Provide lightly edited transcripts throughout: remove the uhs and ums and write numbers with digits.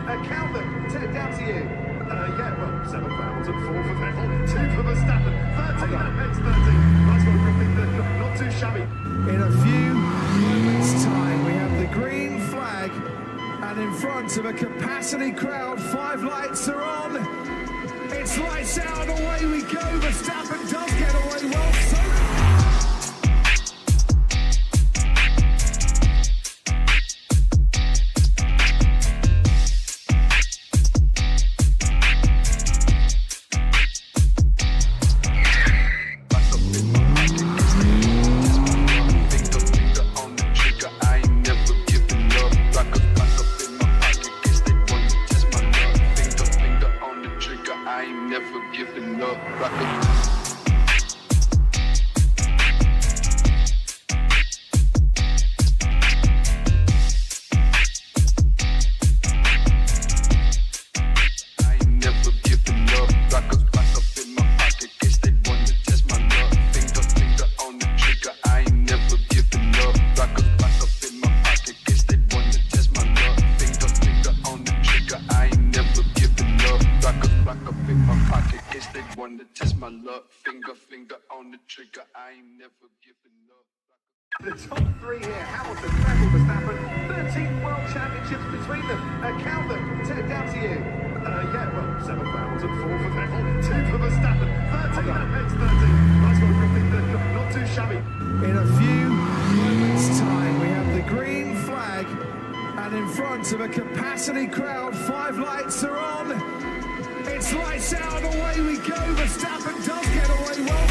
Count them. Down to you. Yeah, well, 7 fouls and 4 for Vettel, 2 for Verstappen, 13, that makes 13. Nice one, Griffin, not too shabby. In a few moments' time, we have the green flag, and in front of a capacity crowd, 5 lights are on. It's lights out, and away we go. Verstappen does get away well. The top 3 here, Hamilton, Vettel, Verstappen, 13 world championships between them. Count them. Down to you. Yeah, well, 7 fouls and 4 for Vettel, 2 for Verstappen, 13, that makes 13. Nice one, Griffin, not too shabby. In a few moments' time, we have the green flag, and in front of a capacity crowd, 5 lights are on. It's lights out, and away we go. Verstappen does get away well.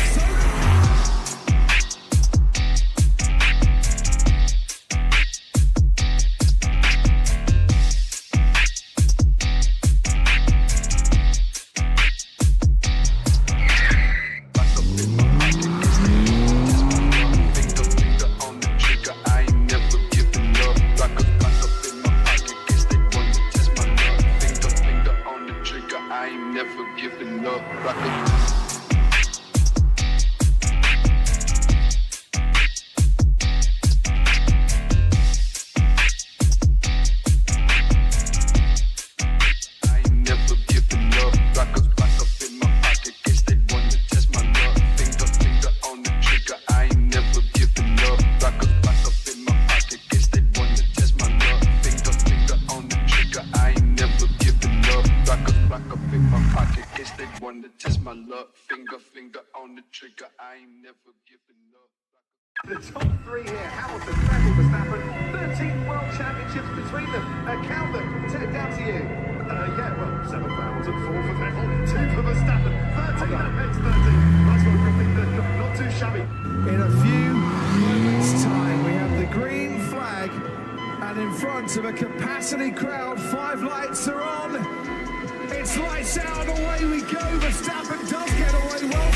The top 3 here, Hamilton, Vettel, Verstappen, 13 world championships between them. Count them. Down to you. Yeah, well, 7 fouls and 4 for Vettel, 2 for Verstappen, 13, that makes 13. Nice one, Griffin, not too shabby. In a few moments' time, we have the green flag, and in front of a capacity crowd, 5 lights are on. It's lights out, and away we go. Verstappen does get away well.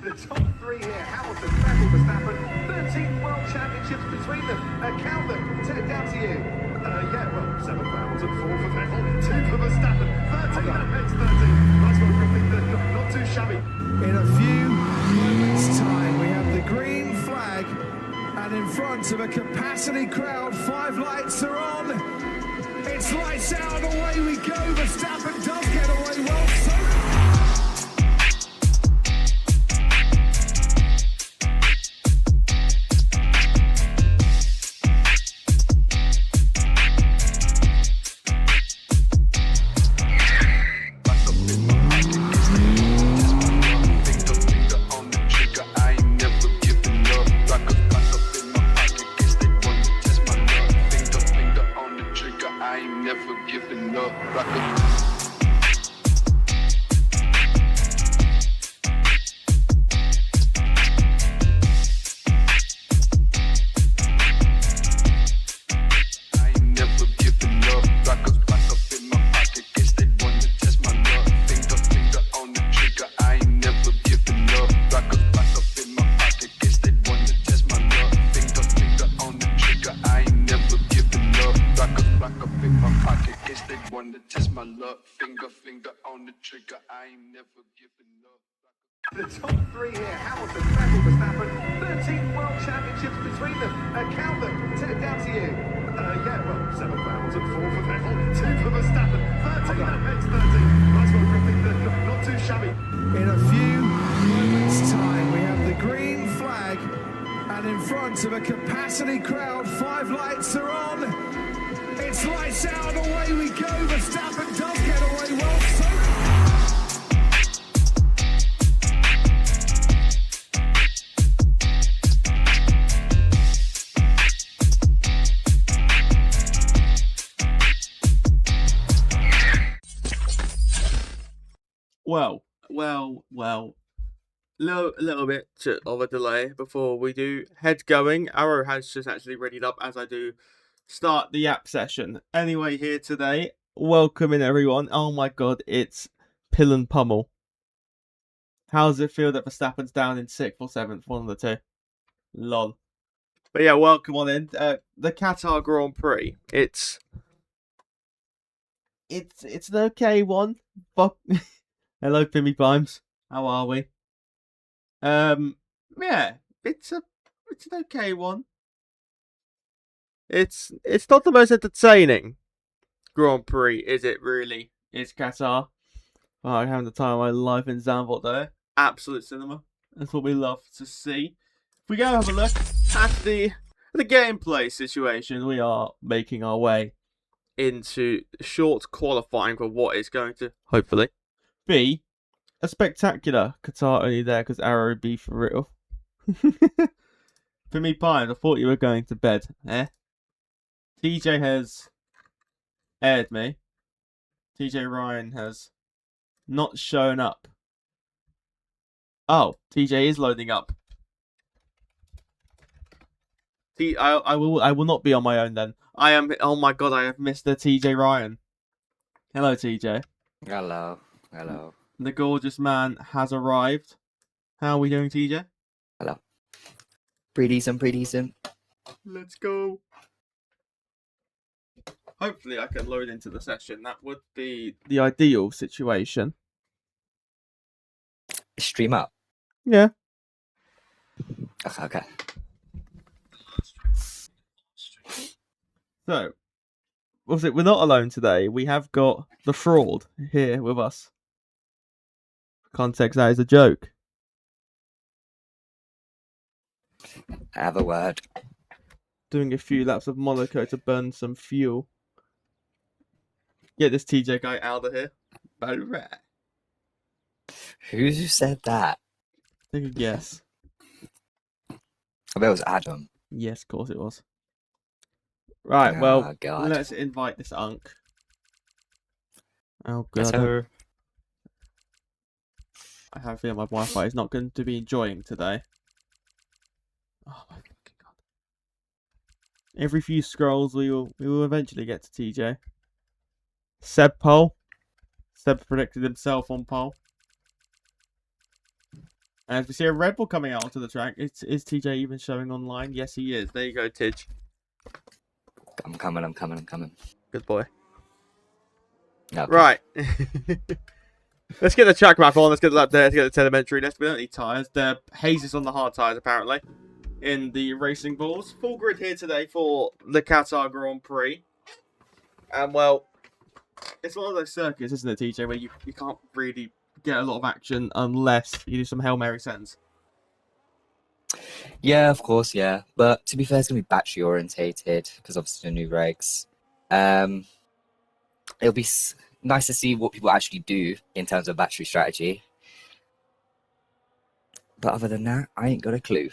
The top 3 here, Hamilton, Vettel, Verstappen, 13 world championships between them. Count them. Down to you. Yeah, well, 7 fouls and 4 for Vettel, 2 for Verstappen, 13, that makes 13. Nice one, Griffin, not too shabby. In a few moments' time, we have the green flag, and in front of a capacity crowd, 5 lights are on. It's lights out, and away we go. Verstappen does get away well. love, rock it. I ain't never giving up. Rock up in my pocket. Guess they wanna test my luck. Finger on the trigger. I ain't never giving up. Rock up in my pocket. Guess they wanna test my luck. Finger on the trigger. I ain't never giving up. Rock up in my pocket. Guess they wanna test my luck. Finger on the trigger. I ain't never giving up. The top three here, Hamilton, Vettel, Verstappen, 13 world championships between them. Count them, Ted, down to you. Yeah, well, 7 fouls and 4 for Vettel, 2 for Verstappen, 13, that makes 13. Nice one, Griffin, not too shabby. In a few moments' time, we have the green flag, and in front of a capacity crowd, 5 lights are on. It's lights out, away we go. Verstappen does get away well. Well. Little bit of a delay before we do head going. Arrow has just actually readied up as I do start the app session. Anyway, here today, welcoming everyone. Oh my god, it's Pill and Pummel. How does it feel that Verstappen's down in 6th or 7th? One of the two. Lol. But yeah, welcome on in. The Qatar Grand Prix. It's an okay one. But hello, Pimmy Pimes. How are we? Yeah, it's an okay one. It's not the most entertaining Grand Prix, is it really? It's Qatar. Oh, I'm having the time of my life in Zandvoort though. Absolute cinema. That's what we love to see. If we go have a look at the gameplay situation, we are making our way into short qualifying for what is going to hopefully be a spectacular Qatar, only there because Arrow be for real. For me, Pine, I thought you were going to bed, eh? TJ has aired me. TJ Ryan has not shown up. Oh, TJ is loading up. I will not be on my own then. I am. Oh my god, I have Mr. TJ Ryan. Hello, TJ. Hello. The gorgeous man has arrived. How are we doing, TJ? Hello. Pretty decent. Let's go. Hopefully I can load into the session. That would be the ideal situation. Stream up. Yeah. Okay. So, we're not alone today. We have got the fraud here with us. For context, that is a joke. Have a word. Doing a few laps of Monaco to burn some fuel. Get this TJ guy out of here. Who said that? Take a guess. I bet it was Adam. Yes, of course it was. Right, Oh, well, God. let's invite this unk. Oh, Yes, God. sir. I have a feeling my Wi-Fi is not going to be enjoying today. Oh, my fucking God. Every few scrolls, we will eventually get to TJ. Seb pole. Seb predicted himself on pole. And as we see a Red Bull coming out onto the track, is TJ even showing online? Yes, he is. There you go, Tidge. I'm coming. Good boy. Okay. Right. Let's get the track map on. Let's get the lap there. Let's get the telemetry. We don't need tyres. The haze is on the hard tyres, apparently, in the racing balls. Full grid here today for the Qatar Grand Prix. And, well, it's one of those circuits, isn't it, TJ, where you can't really get a lot of action unless you do some Hail Mary sends. Yeah, of course, yeah. But to be fair, it's going to be battery orientated because obviously the new regs. It'll be nice to see what people actually do in terms of battery strategy. But other than that, I ain't got a clue.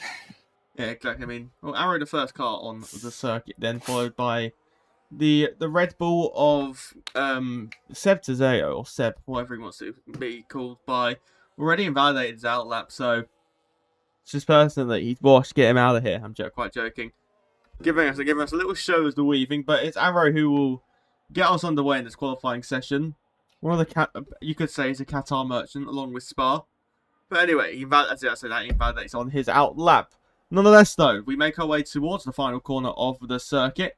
Yeah, exactly. I mean, well, Arrow the first car on the circuit, then followed by the Red Bull of Seb Tazeo, or Seb, whatever he wants to be called by, already invalidated his outlap, so it's just person that he's washed, get him out of here. I'm quite joking. Giving us a little show as the weaving, but it's Arrow who will get us underway in this qualifying session. One of the you could say he's a Qatar merchant along with Spa. But anyway, he invalidates on his outlap. Nonetheless, though, we make our way towards the final corner of the circuit.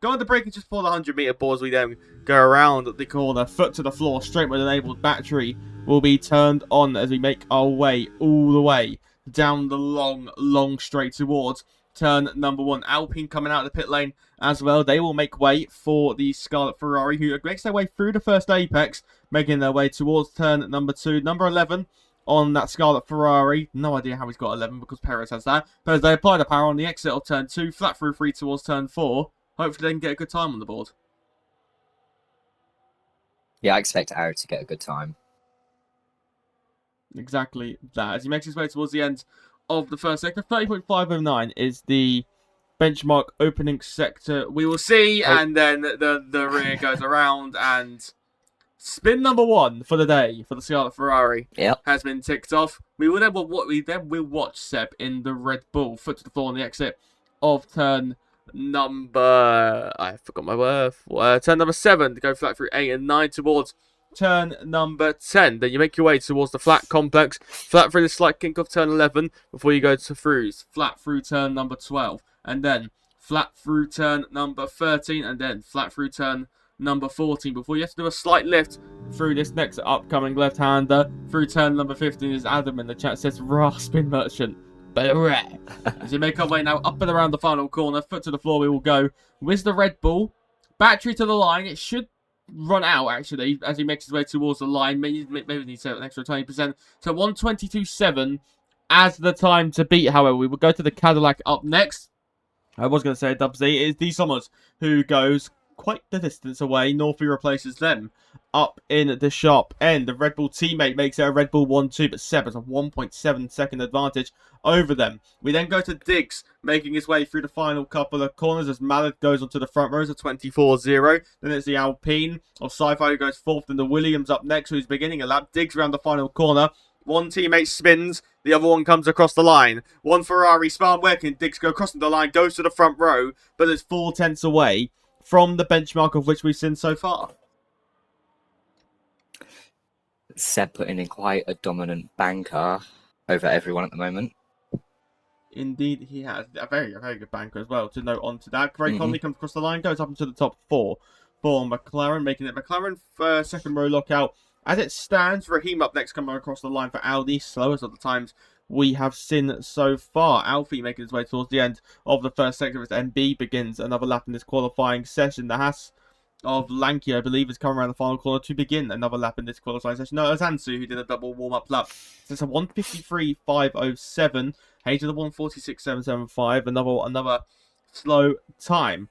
Go on the braking just before the 100-meter pause. We then go around the corner, foot to the floor, straight with enabled battery will be turned on as we make our way all the way down the long straight towards turn number 1. Alpine coming out of the pit lane as well. They will make way for the Scarlet Ferrari, who makes their way through the first apex, making their way towards turn number 2. Number 11 on that Scarlet Ferrari. No idea how he's got 11 because Perez has that. But as they apply the power on the exit of turn 2, flat through 3 towards turn 4. Hopefully they can get a good time on the board. Yeah, I expect Arrow to get a good time. Exactly that. As he makes his way towards the end of the first sector, 30.509 is the benchmark opening sector. We will see, and then the rear goes around, and spin number 1 for the day for the Scarlet Ferrari has been ticked off. We will then watch Seb in the Red Bull, foot to the floor on the exit of turn number... I forgot my word. Turn number 7 to go flat through 8 and 9 towards turn number 10. Then you make your way towards the flat complex, flat through the slight kink of turn 11 before you go to throughs, flat through turn number 12, and then flat through turn number 13, and then flat through turn number 14 before you have to do a slight lift through this next upcoming left-hander through turn number 15. Is Adam in the chat says Raspin Merchant. As you make our way now up and around the final corner, foot to the floor we will go with the Red Bull. Battery to the line. It should run out actually as he makes his way towards the line. Maybe needs to have an extra 20%. So 122.7 as the time to beat. However, we will go to the Cadillac up next. I was going to say Dub Z. It is D Summers who goes quite the distance away. Northie replaces them up in the sharp end. The Red Bull teammate makes it a Red Bull 1-2, but Seb has a 1.7 second advantage over them. We then go to Diggs, making his way through the final couple of corners as Mallet goes onto the front rows at 24.0. Then it's the Alpine of Sci-Fi who goes fourth, and the Williams up next, who's beginning a lap. Diggs around the final corner. One teammate spins, the other one comes across the line. One Ferrari spun, where can Diggs go crossing the line, goes to the front row, but it's 4 tenths away from the benchmark of which we've seen so far. Seb putting in quite a dominant banker over everyone at the moment. Indeed, he has a very good banker as well. To note on to that, Craig Conley comes across the line, goes up into the top 4 for McLaren, making it McLaren for second row lockout. As it stands, Raheem up next, coming across the line for Audi, slowest of the times we have seen so far. Alfie making his way towards the end of the first sector as MB begins another lap in this qualifying session. The Haas of Lanky, I believe, has come around the final corner to begin another lap in this qualifying session. No, it was Ansu who did a double warm-up lap. So it's a 1:53.507. Hay to the 1:46.775. Another slow time.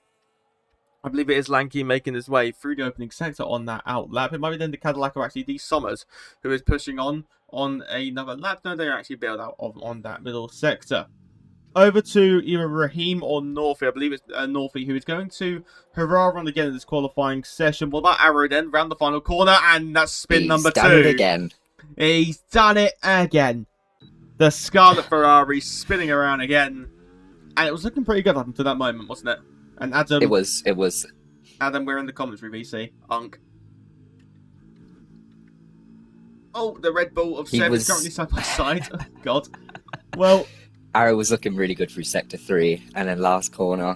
I believe it is Lanky making his way through the opening sector on that out lap. It might be then the Cadillac or actually D Summers who is pushing on another lap. No, they're actually bailed out on that middle sector. Over to either Raheem or Northie. I believe it's Northie who is going to hurrah run again in this qualifying session. What about Arrow then? Round the final corner, and that's spin number 2. He's done it again. He's done it again. The Scarlet Ferrari spinning around again. And it was looking pretty good up until that moment, wasn't it? And Adam... It was. Adam, we're in the commentary, VC. Unk. Oh, the Red Bull of Seb is currently side by side. Oh, God. Well... Arrow was looking really good through Sector 3, and then last corner,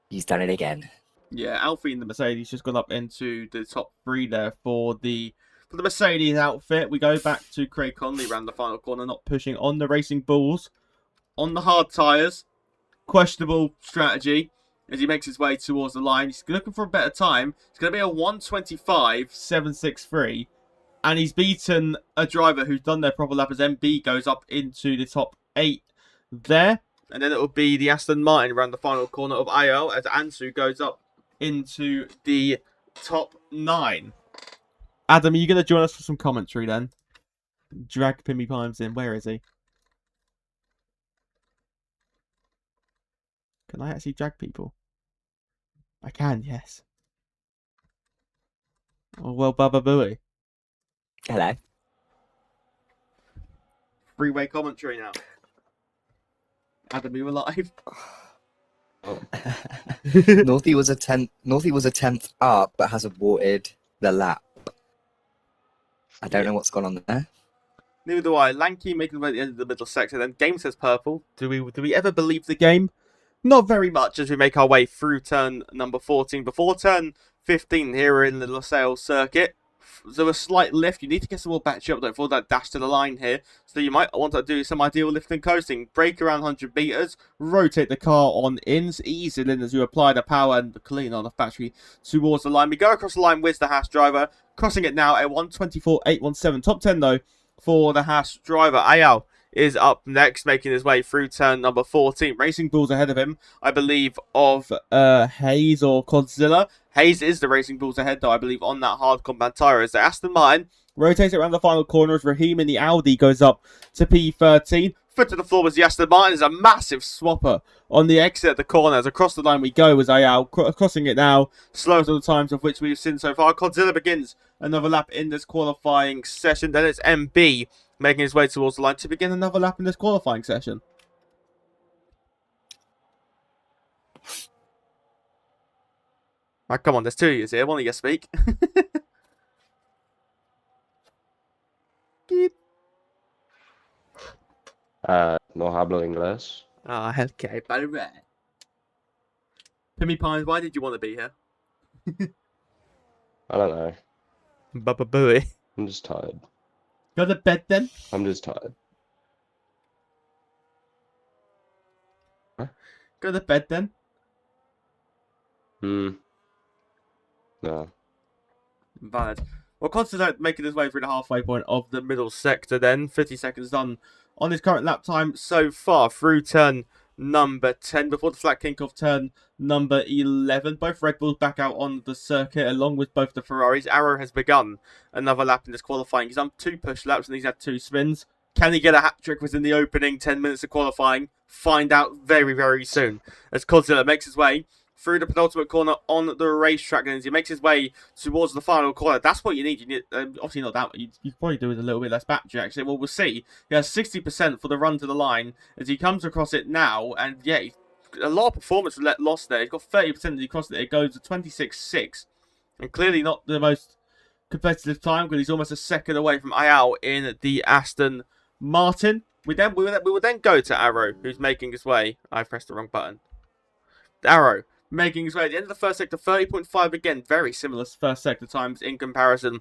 he's done it again. Yeah, Alfie in the Mercedes just gone up into the top 3 there for the Mercedes outfit. We go back to Craig Conley around the final corner, not pushing on the Racing Bulls. On the hard tyres. Questionable strategy as he makes his way towards the line. He's looking for a better time. It's going to be a 1:25.763. And he's beaten a driver who's done their proper lap as MB goes up into the top 8 there. And then it will be the Aston Martin around the final corner of IL as Ansu goes up into the top 9. Adam, are you going to join us for some commentary then? Drag Pimmy Pimes in. Where is he? Can I actually drag people? I can, yes. Oh, well, Baba Booey. Hello. Freeway commentary now. Adam, you alive? Northie was a tenth up, but has aborted the lap. I don't know what's gone on there. Neither do I. Lanky making way at the end of the middle sector. Then game says purple. Do we ever believe the game? Not very much as we make our way through turn number 14. Before turn 15 here in the LaSalle circuit, so a slight lift. You need to get some more battery up though for that dash to the line here. So you might want to do some ideal lift and coasting. Brake around 100 meters. Rotate the car on ins. Ease it in as you apply the power and the clean on the battery towards the line. We go across the line with the Haas driver. Crossing it now at 1:24.817. Top 10 though for the Haas driver. Ayal is up next, making his way through turn number 14. Racing Bulls ahead of him, I believe, of Hayes or Godzilla. Hayes is the Racing Bulls ahead, though, I believe, on that hard combat tyre. As the Aston Martin rotates around the final corner as Raheem in the Audi goes up to P13. Foot to the floor as the Aston Martin is a massive swapper on the exit at the corner. As across the line we go as Ayal crossing it now. Slowest of the times of which we've seen so far. Godzilla begins another lap in this qualifying session. Then it's MB making his way towards the line to begin another lap in this qualifying session. Right, come on, there's two of you here. One of you speak. No hablo inglés. Ah, okay, by right. Pimmy Pines, why did you want to be here? I don't know. Baba Booey. I'm just tired. Go to bed then. I'm just tired. Go to bed then. No. Valid. Well, Constantine making his way through the halfway point of the middle sector then. 50 seconds done on his current lap time so far through turn number 10 before the flat kink off turn number 11. Both Red Bulls back out on the circuit along with both the Ferraris. Arrow has begun another lap in this qualifying. He's done 2 push laps and he's had 2 spins. Can he get a hat trick within the opening 10 minutes of qualifying? Find out very, very soon as Godzilla makes his way through the penultimate corner on the racetrack, and as he makes his way towards the final corner, that's what you need. You need obviously not that. You could probably do with a little bit less battery, actually. Well, we'll see. He has 60% for the run to the line as he comes across it now, and yeah, a lot of performance lost there. He's got 30% as he crosses it. It goes to 26.6, and clearly not the most competitive time because he's almost a second away from Ayal in the Aston Martin. We will then go to Arrow, who's making his way. I pressed the wrong button. Arrow making his way at the end of the first sector, 30.5 again, very similar first sector times in comparison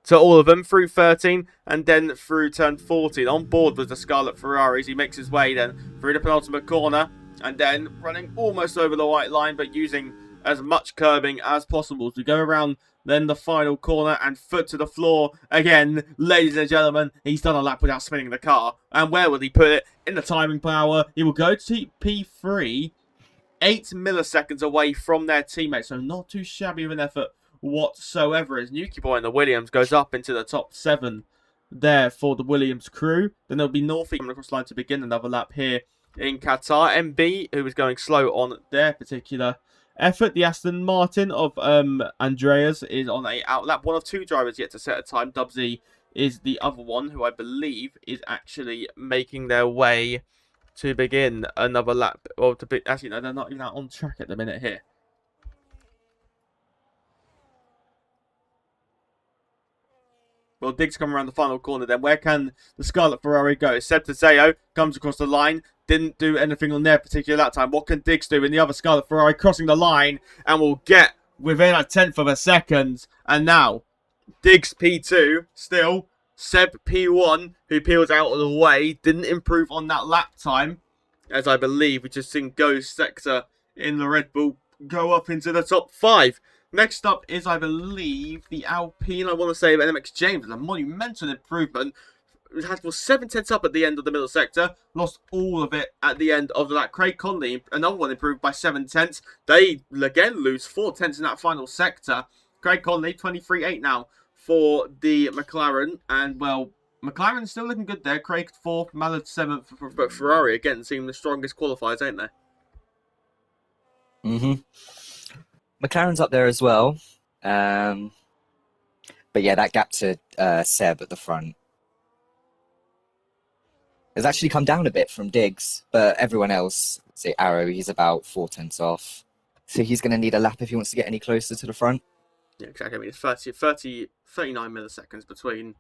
to all of them, through 13 and then through turn 14. On board with the Scarlet Ferraris, he makes his way then through the penultimate corner and then running almost over the white line but using as much curbing as possible to go around then the final corner and foot to the floor again. Ladies and gentlemen, he's done a lap without spinning the car. And where will he put it? In the timing power. He will go to P3, 8 milliseconds away from their teammates, so not too shabby of an effort whatsoever as Nuki Boy and the Williams goes up into the top 7 there for the Williams crew. Then there'll be Northie coming across the line to begin another lap here in Qatar. MB, who is going slow on their particular effort. The Aston Martin of Andreas is on a outlap. One of 2 drivers yet to set a time. Dubsy is the other one, who I believe is actually making their way to begin another lap. Well, actually, no, they're not even out on track at the minute here. Well, Diggs come around the final corner then. Where can the Scarlet Ferrari go? Seb Tezeo comes across the line. Didn't do anything on their particular lap time. What can Diggs do in the other Scarlet Ferrari crossing the line? And will get within a 10th of a second. And now, Diggs P2 still. Seb P1, who peels out of the way, didn't improve on that lap time, as I believe we just seen Ghost Sector in the Red Bull go up into the top 5. Next up is, I believe, the Alpine, I want to say, of NMX James. A monumental improvement. It had 7 tenths up at the end of the middle sector, lost all of it at the end of that. Craig Conley, another one, improved by 7 tenths. They, again, lose 4 tenths in that final sector. Craig Conley, 23.8 now for the McLaren, and well, McLaren's still looking good there. Craig 4th, Mallard 7th, but Ferrari again seem the strongest qualifiers, ain't they? McLaren's up there as well. But yeah, that gap to Seb at the front has actually come down a bit from Diggs, but everyone else, say Arrow, he's about 4 tenths off. So he's going to need a lap if he wants to get any closer to the front. Yeah, exactly. I mean, it's 39 milliseconds between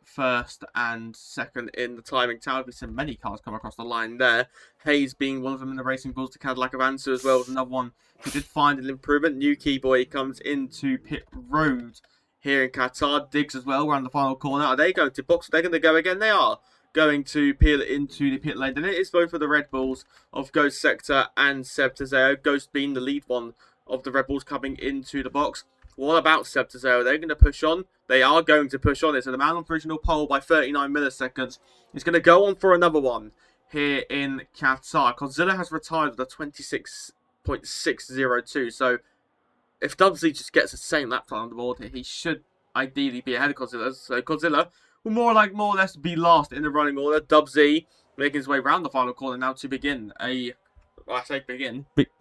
first and second in the timing tower. We've seen many cars come across the line there. Hayes being one of them in the Racing Bulls to Cadillac of Answer as well was another one who did find an improvement. New Key Boy comes into pit road here in Qatar. Diggs as well around the final corner. Are they going to box? Are they going to go again? They are going to peel into the pit lane. And it is both for the Red Bulls of Ghost Sector and Seb Tezeo. Ghost being the lead one of the Red Bulls coming into the box. What about Seb Tezeo? They're going to push on. They are going to push on. It's a man on provisional pole by 39 milliseconds. It's going to go on for another one here in Qatar. Godzilla has retired with a 26.602. So if Dubsy just gets the same lap time on the board here, he should ideally be ahead of Godzilla. So Godzilla will more or less be last in the running order. Dubsy making his way around the final corner now to begin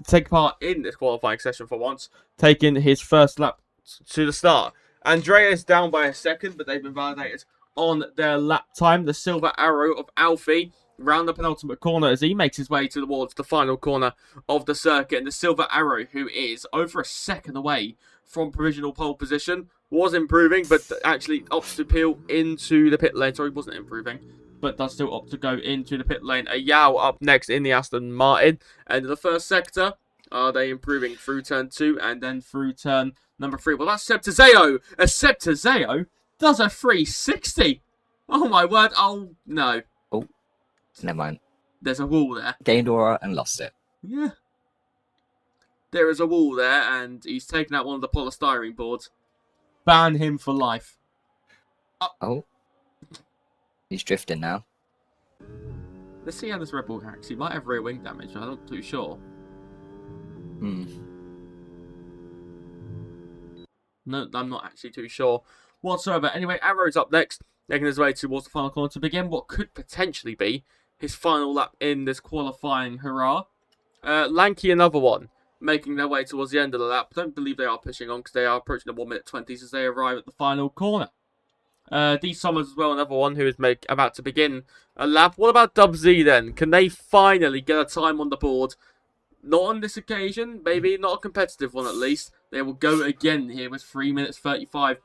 take part in this qualifying session for once, taking his first lap to the start. Andreas down by a second, but they've been validated on their lap time. The Silver Arrow of Alfie round the penultimate corner as he makes his way towards the final corner of the circuit. And the Silver Arrow, who is over a second away from provisional pole position, was improving, but actually opts to peel into the pit lane. Sorry, wasn't improving, but does still opt to go into the pit lane. A Yao up next in the Aston Martin. And in the first sector, are they improving through turn 2 and then through turn number 3? Well, that's Seb Tezeo. Seb Tezeo does a 360. Oh, my word. Oh, no. Oh, never mind. There's a wall there. Gained aura and lost it. Yeah. There is a wall there, and he's taken out one of the polystyrene boards. Ban him for life. Oh. He's drifting now. Let's see how this Red Bull hacks. He might have rear wing damage, I'm not too sure. No, I'm not actually too sure whatsoever. Anyway, Arrow's up next, making his way towards the final corner to begin what could potentially be his final lap in this qualifying hurrah. Lanky, another one, making their way towards the end of the lap. Don't believe they are pushing on because they are approaching the 1 minute 20s as they arrive at the final corner. D Summers as well, another one who is about to begin a lap. What about Dub Z then? Can they finally get a time on the board? Not on this occasion, maybe not a competitive one at least. They will go again here with 3 minutes 35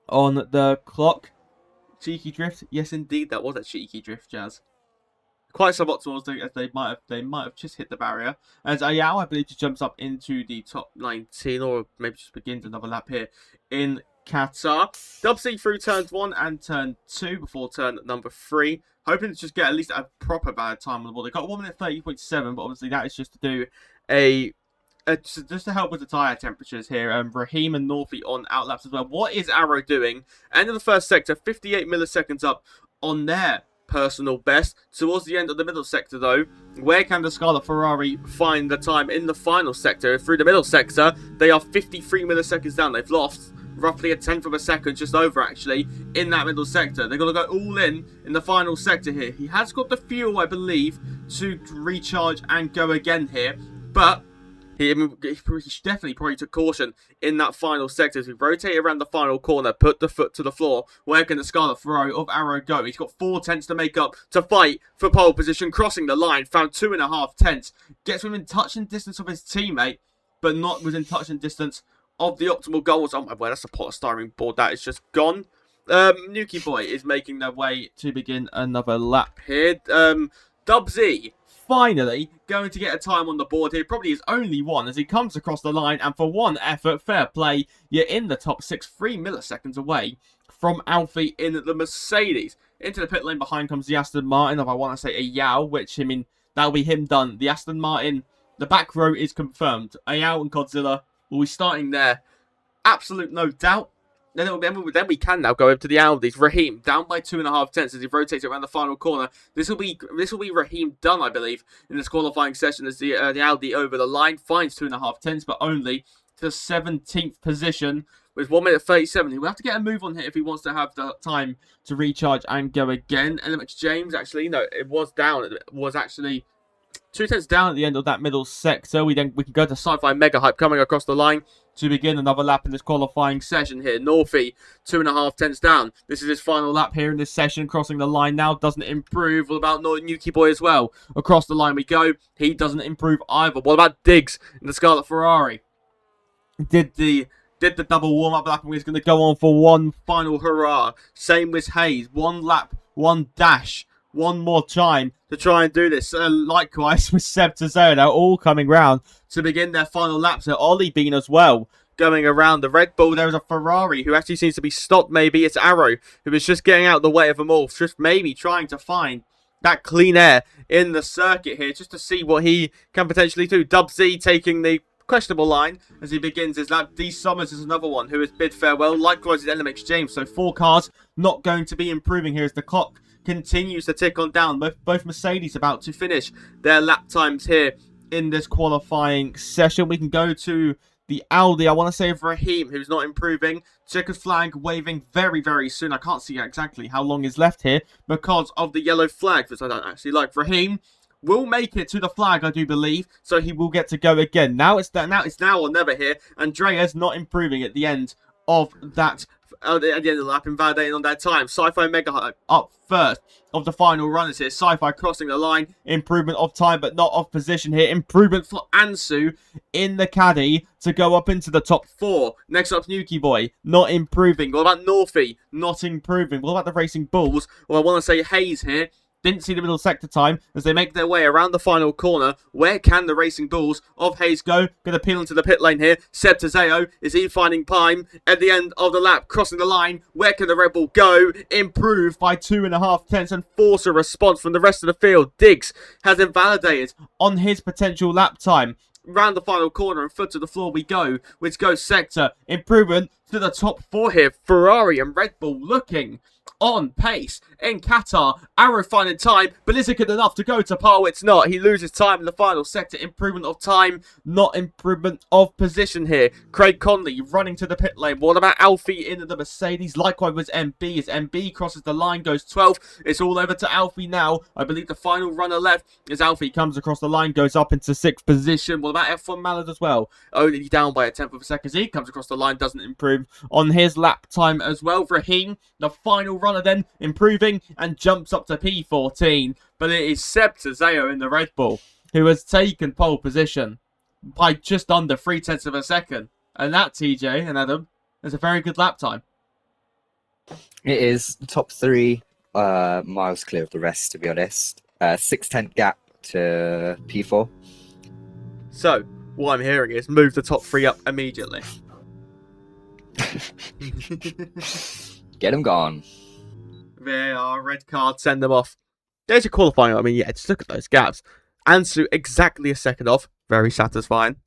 on the clock. Cheeky drift, yes indeed, that was a cheeky drift, Jazz. Quite suboptimal as they might have just hit the barrier. As Ayao, I believe, just jumps up into the top 19, or maybe just begins another lap here in Qatar. Dubsy through turns 1 and turn 2 before turn number 3. Hoping to just get at least a proper bad time on the board. They got 1 minute 30.7, but obviously that is just to do just to help with the tyre temperatures here. Raheem and Northie on outlaps as well. What is Arrow doing? End of the first sector, 58 milliseconds up on their personal best. Towards the end of the middle sector though, where can the Scarlet Ferrari find the time in the final sector? Through the middle sector, they are 53 milliseconds down. They've lost roughly a tenth of a second, just over actually, in that middle sector. They're going to go all in the final sector here. He has got the fuel, I believe, to recharge and go again here, but he definitely probably took caution in that final sector as we rotate around the final corner, put the foot to the floor. Where can the Scarlet Ferrari of Arrow go? He's got 4 tenths to make up to fight for pole position, crossing the line, found 2.5 tenths, gets within touching distance of his teammate, but not within touching distance of the optimal goals. Oh my word, that's a polystyrene board that is just gone. Nuki Boy is making their way to begin another lap here. Dubsy finally going to get a time on the board here. Probably his only one as he comes across the line, and for one effort, fair play, you're in the top 6, 3 milliseconds away from Alfie in the Mercedes. Into the pit lane behind comes the Aston Martin of, I want to say, a Yao, which, I mean, that'll be him done. The Aston Martin, the back row is confirmed. A Yao and Godzilla will be starting there. Absolute no doubt. Then we can now go over to the Audis. Raheem down by 2.5 tenths as he rotates around the final corner. This will be Raheem done, I believe, in this qualifying session as the Audi over the line finds 2.5 tenths, but only to 17th position with 1 minute 37. He will have to get a move on here if he wants to have the time to recharge and go again. LMX James actually, no, it was down. It was actually 2 tenths down at the end of that middle sector. We can go to Sci-Fi Mega Hype coming across the line to begin another lap in this qualifying session here. Northie, 2.5 tenths down. This is his final lap here in this session. Crossing the line now, doesn't improve. What about Nuki Boy as well? Across the line we go. He doesn't improve either. What about Diggs in the Scarlet Ferrari? Did the double warm-up lap, and he's going to go on for one final hurrah. Same with Hayes. One lap, one dash, one more time to try and do this. Likewise with Seb Tazeo, they're all coming round to begin their final laps. Ollie Bean as well going around the Red Bull. There is a Ferrari who actually seems to be stopped. Maybe it's Arrow who is just getting out of the way of them all, just maybe trying to find that clean air in the circuit here, just to see what he can potentially do. Dub Z taking the questionable line as he begins his lap. D Summers is another one who has bid farewell. Likewise is LMX James. So 4 cars not going to be improving here as the clock continues to tick on down. Both Mercedes about to finish their lap times here in this qualifying session. We can go to the Audi. I want to say of Raheem, who's not improving. Checkered flag waving very, very soon. I can't see exactly how long is left here because of the yellow flag, which I don't actually like. Raheem will make it to the flag, I do believe, so he will get to go again. Now it's now or never here. Andrea's not improving at the end of that. At the end of the lap, invalidating on that time. Sci-Fi Mega Hype up first of the final runners here. Sci-Fi crossing the line. Improvement of time, but not of position here. Improvement for Ansu in the caddy to go up into the top 4. Next up, Nuki Boy, not improving. What about Northie? Not improving. What about the Racing Bulls? Well, I want to say Hayes here. Didn't see the middle sector time as they make their way around the final corner. Where can the Racing Bulls of Hayes go? Going to peel into the pit lane here. Seb Tazeo, is he finding time at the end of the lap? Crossing the line. Where can the Red Bull go? Improve by 2.5 tenths and force a response from the rest of the field. Diggs has invalidated on his potential lap time. Round the final corner and foot to the floor we go, which goes sector. Improvement to the top 4 here. Ferrari and Red Bull looking on pace in Qatar. Arrow finding time, but is it good enough to go to par? It's not. He loses time in the final sector. Improvement of time, not improvement of position here. Craig Conley running to the pit lane. What about Alfie into the Mercedes? Likewise with MB. As MB crosses the line, goes 12th. It's all over to Alfie now. I believe the final runner left as Alfie comes across the line, goes up into 6th position. What about F1 Mallard as well? Only down by a 10th of a second as he comes across the line, doesn't improve on his lap time as well. Raheem, the final runner then, improving and jumps up to P14. But it is Seb Tazeo in the Red Bull who has taken pole position by just under 3 tenths of a second. And that, TJ and Adam, is a very good lap time. It is top 3 miles clear of the rest, to be honest. 6-tenth gap to P4. So, what I'm hearing is move the top 3 up immediately. Get him gone. VAR, red card, send them off. There's your qualifying. I mean, yeah, just look at those gaps. Ansu exactly a second off. Very satisfying.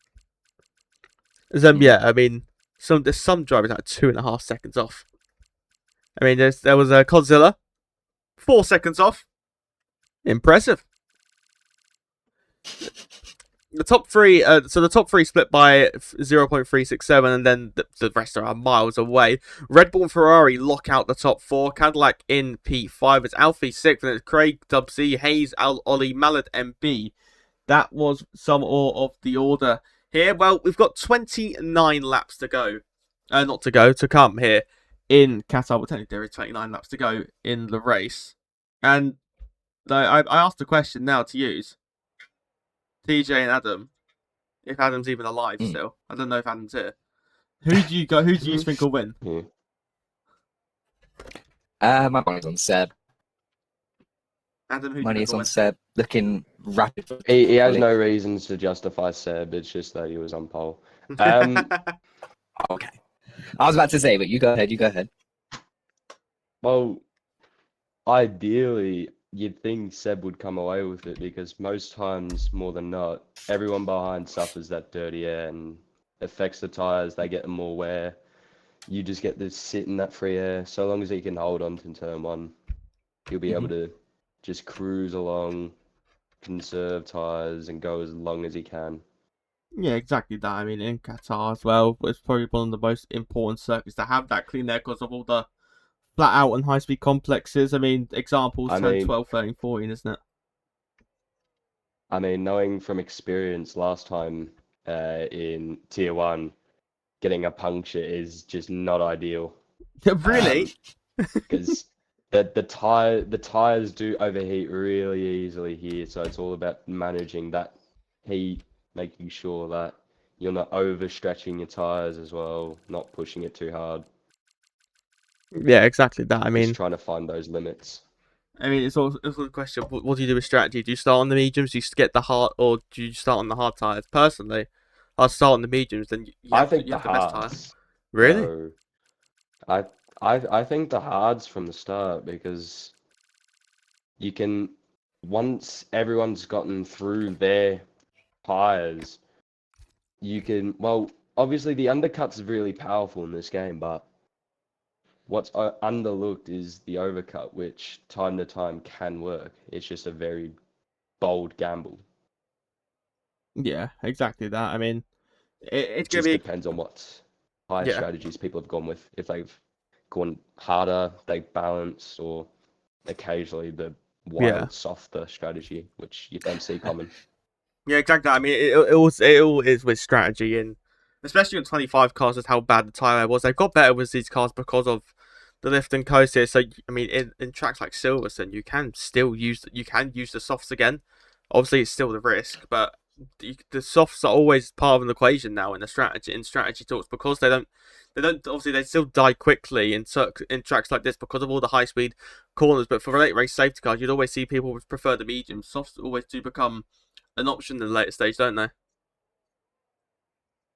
Yeah, I mean, there's some drivers like 2.5 seconds off. I mean, there was a Godzilla. 4 seconds off. Impressive. The top 3, so the top 3 split by 0.367, and then the rest are miles away. Red Bull and Ferrari lock out the top 4. Cadillac in P5. It's Alfie 6th, and it's Craig, Dub C, Hayes, Ollie, Mallard, MB. That was some of the order here. Well, we've got 29 laps to go. To come here in Qatar. Well, technically there is 29 laps to go in the race. And I asked a question now to use. TJ and Adam, if Adam's even alive still. I don't know if Adam's here. Who do you think will win? My money's on Seb. Adam, who Money's on win? Seb. Looking rapid. He has no reasons to justify Seb. It's just that he was on pole. Okay. I was about to say, but you go ahead. Well, ideally, you'd think Seb would come away with it because most times, more than not, everyone behind suffers that dirty air and affects the tyres. They get more wear. You just get to sit in that free air. So long as he can hold on to turn 1, he'll be able to just cruise along, conserve tyres, and go as long as he can. Yeah, exactly that. I mean, in Qatar as well, it's probably one of the most important circuits to have that clean air because of all the flat out and high speed complexes. I mean, examples 10, 12, 13, 14, isn't it? I mean, knowing from experience last time in Tier 1, getting a puncture is just not ideal. Really? Because the tires do overheat really easily here, so it's all about managing that heat, making sure that you're not overstretching your tires as well, not pushing it too hard, Yeah, exactly that. I just mean, trying to find those limits. it's also the question. What do you do with strategy? Do you start on the mediums? Do you get the hard, or do you start on the hard tires? Personally, I'll start on the mediums. Then I think you the have the best tire. hards. Really? No, I I think the hards from the start because you can once everyone's gotten through their tires, you can well obviously the undercut's really powerful in this game, but what's underlooked is the overcut, which time to time can work. It's just a very bold gamble. Yeah, exactly that. I mean, it's gonna Just be depends on what high yeah. strategies people have gone with. If they've gone harder, they balance, or occasionally the Yeah. wild, softer strategy, which you don't see common. Yeah, exactly. I mean, it all is with strategy, and especially on 25 cars, with how bad the tire was. They've got better with these cars because of the lift and coast here. So I mean, in tracks like Silverstone, you can use the softs again. Obviously, it's still the risk, but the softs are always part of an equation now in the strategy talks because they don't obviously they still die quickly in tracks like this because of all the high speed corners. But for late race safety cars, you'd always see people prefer the mediums. Softs always do become an option in the later stage, don't they?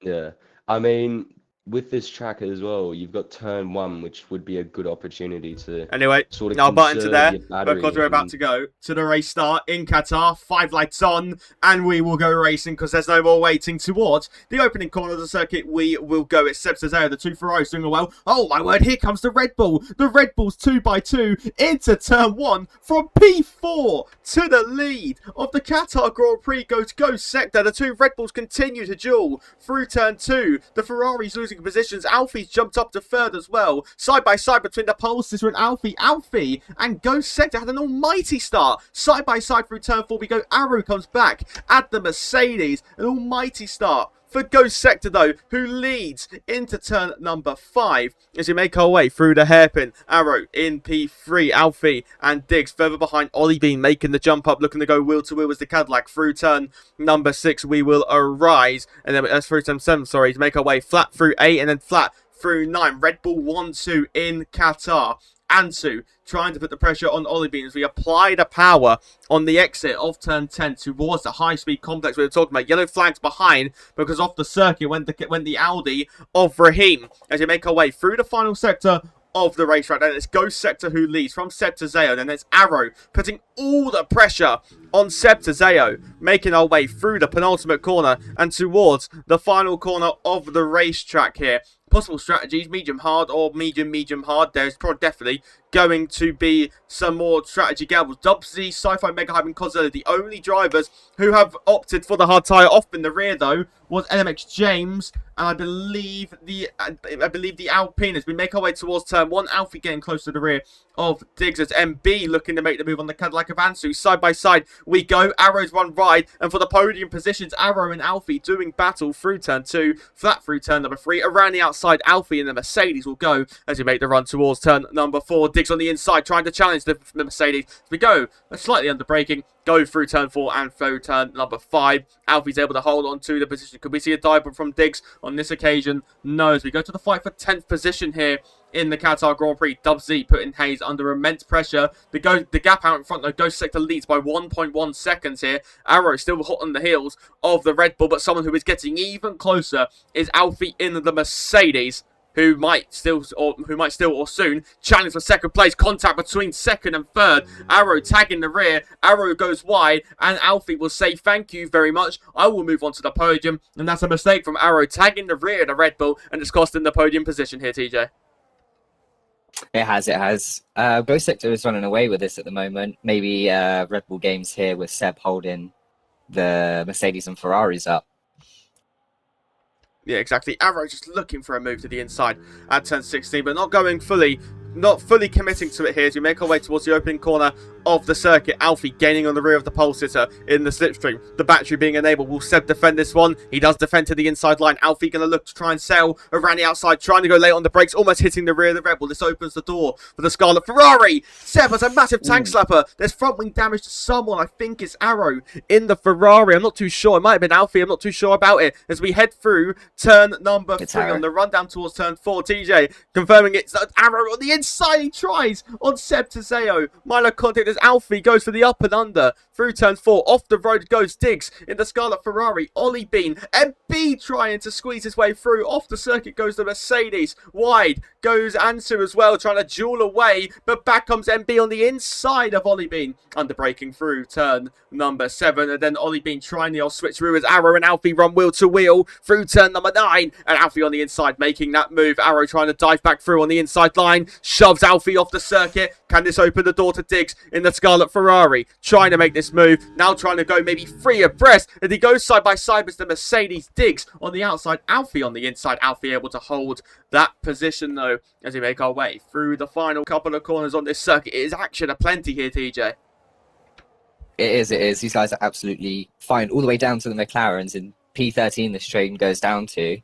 Yeah. I mean, with this track as well, you've got turn one, which would be a good opportunity to Anyway, sort of I'll button to conserve there your battery because we're about to go to the race start in Qatar. 5 lights on, and we will go racing because there's no more waiting towards the opening corner of the circuit. We will go. It's Seb Cesare, the two Ferraris doing well. Oh my word, here comes the Red Bull. The Red Bull's 2x2 into turn 1 from P4 to the lead of the Qatar Grand Prix. Go sector. The two Red Bulls continue to duel through turn 2. The Ferrari's losing positions. Alfie's jumped up to third as well. Side by side between the pole sister and Alfie. Alfie and Ghost Sector had an almighty start. Side by side through turn 4 we go. Arrow comes back at the Mercedes. An almighty start for Ghost Sector though, who leads into turn number 5 as we make our way through the hairpin. Arrow in P3, Alfie and Diggs further behind. Ollie Bean making the jump up, looking to go wheel to wheel as the Cadillac. Through turn number 6 we will arise, and then that's through turn 7, sorry, to make our way flat through 8 and then flat through 9. Red Bull 1-2 in Qatar. Ansu trying to put the pressure on Ollie Bean as we apply the power on the exit of turn 10 towards the high-speed complex we were talking about. Yellow flags behind because off the circuit went the Audi of Raheem as we make our way through the final sector of the racetrack. Then it's Ghost Sector who leads from Seb to Zayo. Then it's Arrow putting all the pressure on Seb to Zayo, making our way through the penultimate corner and towards the final corner of the racetrack here. Possible strategies, medium hard or medium hard. There's probably definitely going to be some more strategy gambles. Dubsy, Sci-Fi, Mega Hype and Cozilla, the only drivers who have opted for the hard tyre. Off in the rear though was NMX James, and I believe the Alpine as we make our way towards turn 1. Alfie getting close to the rear of Diggs as MB looking to make the move on the Cadillac of Ansu. Side by side we go. Arrow's one ride, and for the podium positions, Arrow and Alfie doing battle through turn 2, flat through turn number 3. Around the outside, Alfie and the Mercedes will go as we make the run towards turn number 4. Diggs on the inside trying to challenge the Mercedes as we go slightly under braking. Go through turn 4 and through turn number 5. Alfie's able to hold on to the position. Could we see a dive from Diggs on this occasion? No, as we go to the fight for 10th position here in the Qatar Grand Prix. Dub Z putting Hayes under immense pressure. The gap out in front though, Ghost Sector leads by 1.1 seconds here. Arrow still hot on the heels of the Red Bull, but someone who is getting even closer is Alfie in the Mercedes, who might still or soon challenge for second place. Contact between second and third. Arrow tagging the rear. Arrow goes wide, and Alfie will say thank you very much. I will move on to the podium, and that's a mistake from Arrow tagging the rear of the Red Bull, and it's costing the podium position here, TJ. It has. Ghost Sector is running away with this at the moment. Maybe Red Bull Games here with Seb holding the Mercedes and Ferraris up. Yeah, exactly. Arrow just looking for a move to the inside at turn 16, but not fully committing to it here as we make our way towards the opening corner of the circuit. Alfie gaining on the rear of the pole sitter in the slipstream. The battery being enabled. Will Seb defend this one? He does defend to the inside line. Alfie going to look to try and sail around the outside, trying to go late on the brakes, almost hitting the rear of the Red Bull. This opens the door for the Scarlet Ferrari. Seb has a massive tank slapper. There's front wing damage to someone. I think it's Arrow in the Ferrari. I'm not too sure. It might have been Alfie. I'm not too sure about it. As we head through turn number 3 on the run down towards turn 4. TJ confirming it's Arrow on the inside. He tries on Seb Tezeo. Minor contact as Alfie goes for the up and under through turn 4. Off the road goes Diggs in the Scarlet Ferrari. Ollie Bean. MB trying to squeeze his way through. Off the circuit goes the Mercedes. Wide goes Ansu as well, trying to duel away. But back comes MB on the inside of Ollie Bean. Under braking through turn number 7. And then Ollie Bean trying the old switcheroo as Arrow and Alfie run wheel to wheel through turn number 9. And Alfie on the inside making that move. Arrow trying to dive back through on the inside line. Shoves Alfie off the circuit. Can this open the door to Diggs in the Scarlet Ferrari? Trying to make this move. Now trying to go maybe 3 abreast. And he goes side by side with the Mercedes. Diggs on the outside. Alfie on the inside. Alfie able to hold that position though as we make our way through the final couple of corners on this circuit. It is action aplenty here, TJ. It is. These guys are absolutely fine. All the way down to the McLarens in P13 this train goes down to.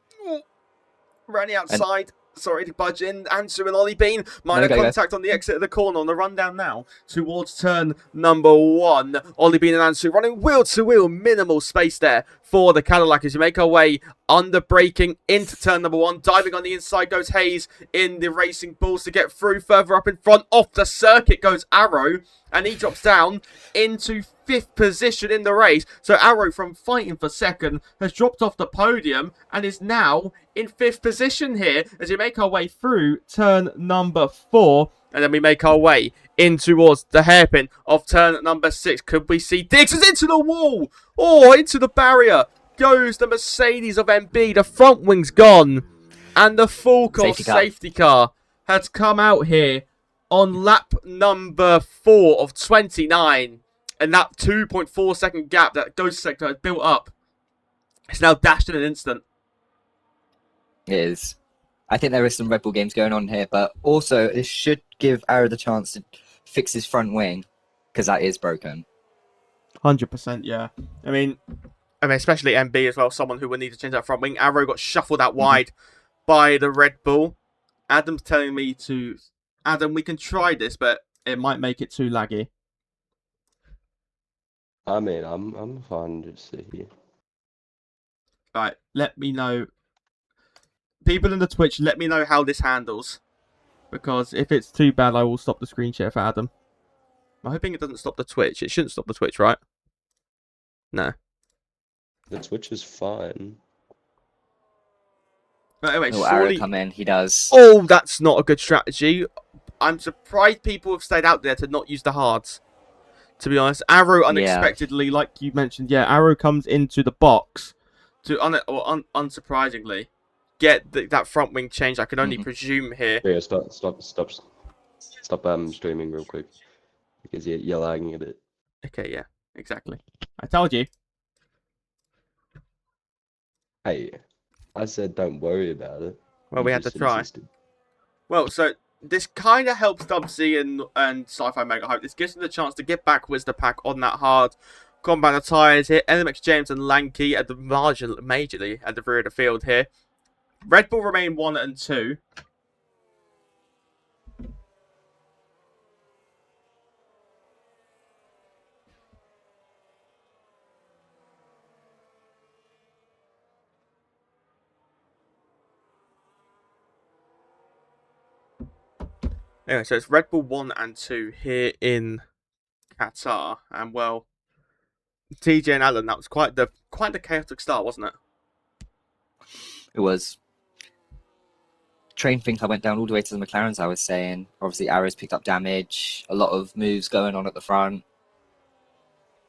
Running outside. Sorry to budge in. Ansu and Ollie Bean. Minor contact on the exit of the corner on the rundown now towards turn number 1. Ollie Bean and Ansu running wheel to wheel. Minimal space there for the Cadillac as we make our way under braking into turn number 1. Diving on the inside goes Hayes in the Racing Bulls to get through. Further up in front. Off the circuit goes Arrow. And he drops down into 5th position in the race. So Arrow, from fighting for 2nd, has dropped off the podium and is now in 5th position here as we make our way through turn number 4. And then we make our way in towards the hairpin of turn number 6. Could we see Diggs is into the wall? Oh, into the barrier goes the Mercedes of MB. The front wing's gone. And the full course safety car has come out here on lap number 4 of 29. And that 2.4 second gap that Ghost Sector has built up, it's now dashed in an instant. It is. I think there is some Red Bull games going on here, but also it should give Arrow the chance to fix his front wing, because that is broken. 100%, yeah. I mean, especially MB as well, someone who would need to change that front wing. Arrow got shuffled out wide by the Red Bull. Adam's telling me to... Adam, we can try this, but it might make it too laggy. I mean, I'm fine to sit here. Alright, let me know. People in the Twitch, let me know how this handles. Because if it's too bad, I will stop the screen share for Adam. I'm hoping it doesn't stop the Twitch. It shouldn't stop the Twitch, right? No. The Twitch is fine. But anyway, Arrow come in, he does. Oh, that's not a good strategy. I'm surprised people have stayed out there to not use the hards. To be honest, Arrow unexpectedly, like you mentioned, Arrow comes into the box to unsurprisingly get that front wing change. I can only presume here. Yeah, stop streaming real quick because you're lagging a bit. Okay, yeah, exactly. I told you. Hey, I said don't worry about it. Well, we had to try. Well, so this kind of helps Dubsy and Sci-Fi Mega Hype. This gives them the chance to get back with the pack on that hard combat of tyres here. NMX James and Lanky at the majorly at the rear of the field here. Red Bull remain 1 and 2. Anyway, so it's Red Bull 1 and 2 here in Qatar. And, well, TJ and Alan, that was quite the chaotic start, wasn't it? It was. Train think I went down all the way to the McLarens, I was saying. Obviously, Arrows picked up damage. A lot of moves going on at the front.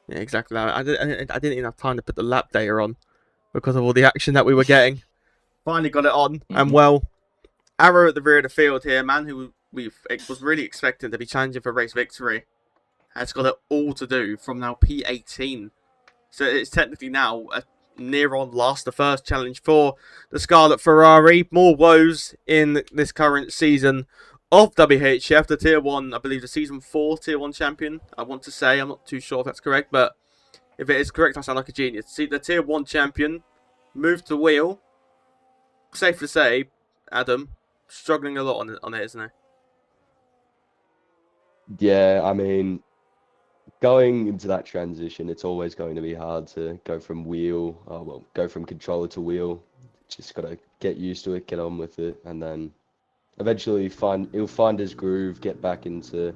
Yeah, exactly. I didn't even have time to put the lap data on because of all the action that we were getting. Finally got it on. And, well, Arrow at the rear of the field here, man who was really expecting to be challenging for race victory, has got it all to do from now P18. So it's technically now a near on last the first challenge for the Scarlet Ferrari. More woes in this current season of WHF, the Tier 1, I believe the Season 4 Tier 1 champion, I want to say. I'm not too sure if that's correct, but if it is correct, I sound like a genius. See, the Tier 1 champion moved to wheel. Safe to say, Adam, struggling a lot on it, isn't he? Yeah, I mean, going into that transition, it's always going to be hard to go from go from controller to wheel. Just got to get used to it, get on with it, and then eventually he'll find his groove, get back into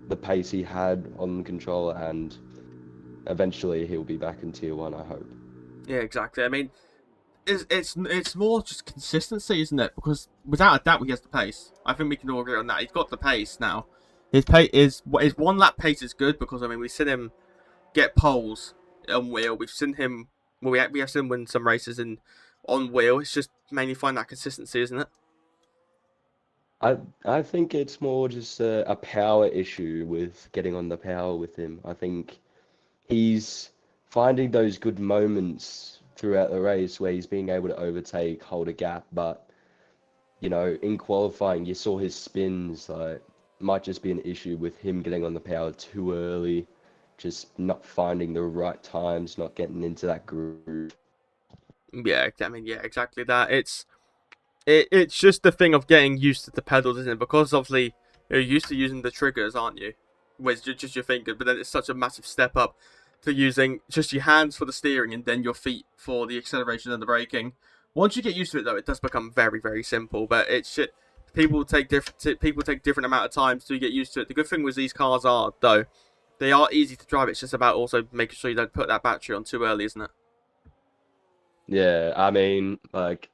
the pace he had on the controller, and eventually he'll be back in Tier 1, I hope. Yeah, exactly. I mean, it's more just consistency, isn't it? Because without a doubt, he has the pace. I think we can all agree on that. He's got the pace now. His one lap pace is good because I mean we've seen him get poles on wheel. We've seen him we have seen him win some races on wheel. It's just mainly find that consistency, isn't it? I think it's more just a power issue with getting on the power with him. I think he's finding those good moments throughout the race where he's being able to overtake, hold a gap, but in qualifying you saw his spins, like might just be an issue with him getting on the power too early, just not finding the right times, not getting into that groove. Yeah, I mean, yeah, exactly that. It's just the thing of getting used to the pedals, isn't it? Because obviously you're used to using the triggers, aren't you? With just your fingers, but then it's such a massive step up to using just your hands for the steering and then your feet for the acceleration and the braking. Once you get used to it, though, it does become very, very simple. But it's shit. People take different amount of times to get used to it. The good thing with these cars are, though, they are easy to drive. It's just about also making sure you don't put that battery on too early, isn't it? Yeah, I mean, like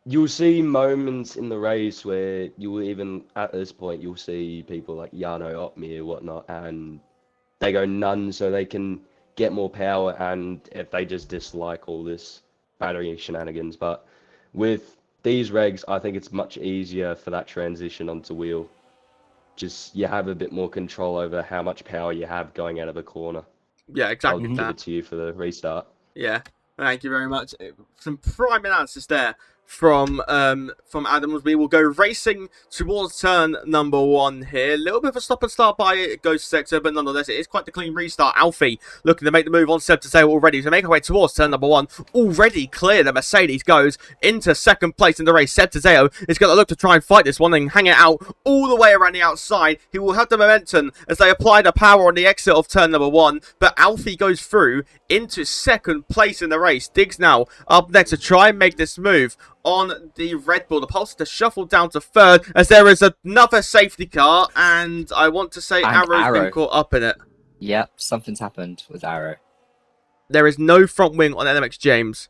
you'll see moments in the race where you will even at this point you'll see people like Jarno Opmeer whatnot, and they go none so they can get more power, and if they just dislike all this battery shenanigans. But with these regs, I think it's much easier for that transition onto wheel. Just you have a bit more control over how much power you have going out of the corner. Yeah, I'll exactly give that. it to you for the restart. Yeah, thank you very much. Some prime analysis there from Adams. We will go racing towards turn number 1 here. A little bit of a stop and start by Ghost Sector, but nonetheless, it is quite the clean restart. Alfie looking to make the move on Seb to say already to make our way towards turn number 1. Already clear. The Mercedes goes into second place in the race. Seb Tezeo is going to look to try and fight this one and hang it out all the way around the outside. He will have the momentum as they apply the power on the exit of turn number 1, but Alfie goes through into second place in the race. Diggs now up next to try and make this move on the Red Bull. The pulse to shuffle down to third as there is another safety car, and I want to say Arrow's been caught up in it. Yep, something's happened with Arrow. There is no front wing on NMX James.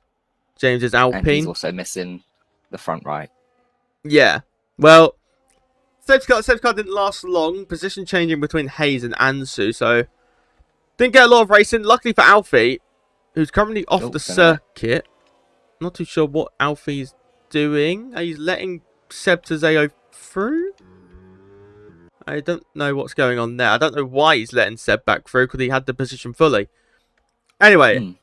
James is Alpine. And he's also missing the front right. Yeah. Well, safety car didn't last long. Position changing between Hayes and Ansu, so didn't get a lot of racing. Luckily for Alfie, who's currently off the circuit. Not too sure what Alfie's doing. He's letting Seb Tezeo through? I don't know what's going on there. I don't know why he's letting Seb back through, because he had the position fully. Anyway,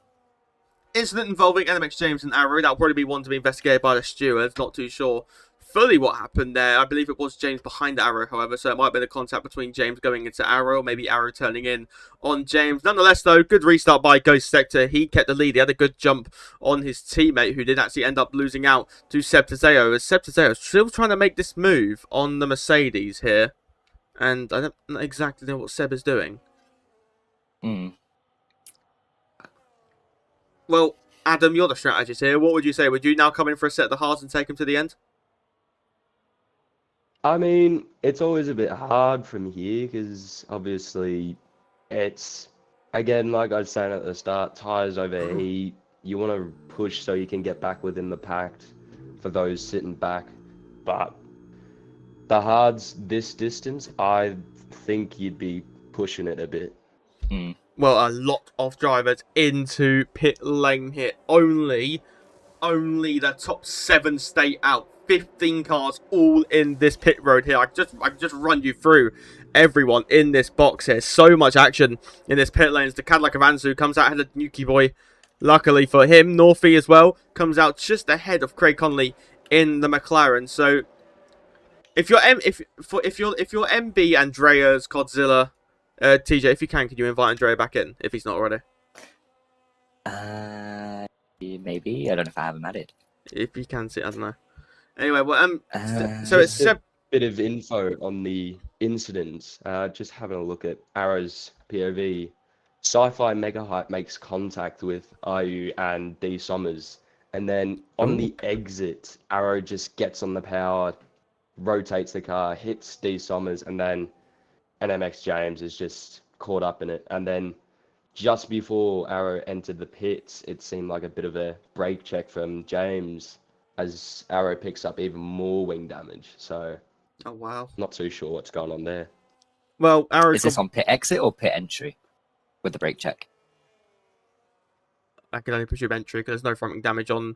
incident involving NMX James and Arrow. That'll probably be one to be investigated by the stewards. Not too sure fully what happened there. I believe it was James behind Arrow, however, so it might have been a contact between James going into Arrow, or maybe Arrow turning in on James. Nonetheless, though, good restart by Ghost Sector. He kept the lead. He had a good jump on his teammate, who did actually end up losing out to Seb Tezeo, as Seb Tezeo is still trying to make this move on the Mercedes here. And I don't exactly know what Seb is doing. Well, Adam, you're the strategist here. What would you say? Would you now come in for a set of the halves and take him to the end? I mean, it's always a bit hard from here because obviously it's, again, like I was saying at the start, tyres overheat. You want to push so you can get back within the pack for those sitting back. But the hards this distance, I think you'd be pushing it a bit. Well, a lot of drivers into pit lane here. Only the top 7 stay out. 15 cars all in this pit road here. I can just run you through everyone in this box here. So much action in this pit lane. The Cadillac of Ansu comes out ahead of Nuki Boy. Luckily for him, Northie as well comes out just ahead of Craig Conley in the McLaren. So If you're MB, Andreas, Godzilla, TJ, if you can you invite Andrea back in if he's not already? Maybe. I don't know if I have him added. If you can see, I don't know. Anyway, well, so it's Just a bit of info on the incidents. Just having a look at Arrow's POV. Sci-Fi Mega Hype makes contact with IU and D Sommers, and then on the exit, Arrow just gets on the power, rotates the car, hits D Sommers, and then NMX James is just caught up in it. And then just before Arrow entered the pits, it seemed like a bit of a brake check from James as Arrow picks up even more wing damage. So, oh wow, not too sure what's going on there. Well, Arrow's Is this on pit exit or pit entry with the brake check? I can only presume entry because there's no front wing damage on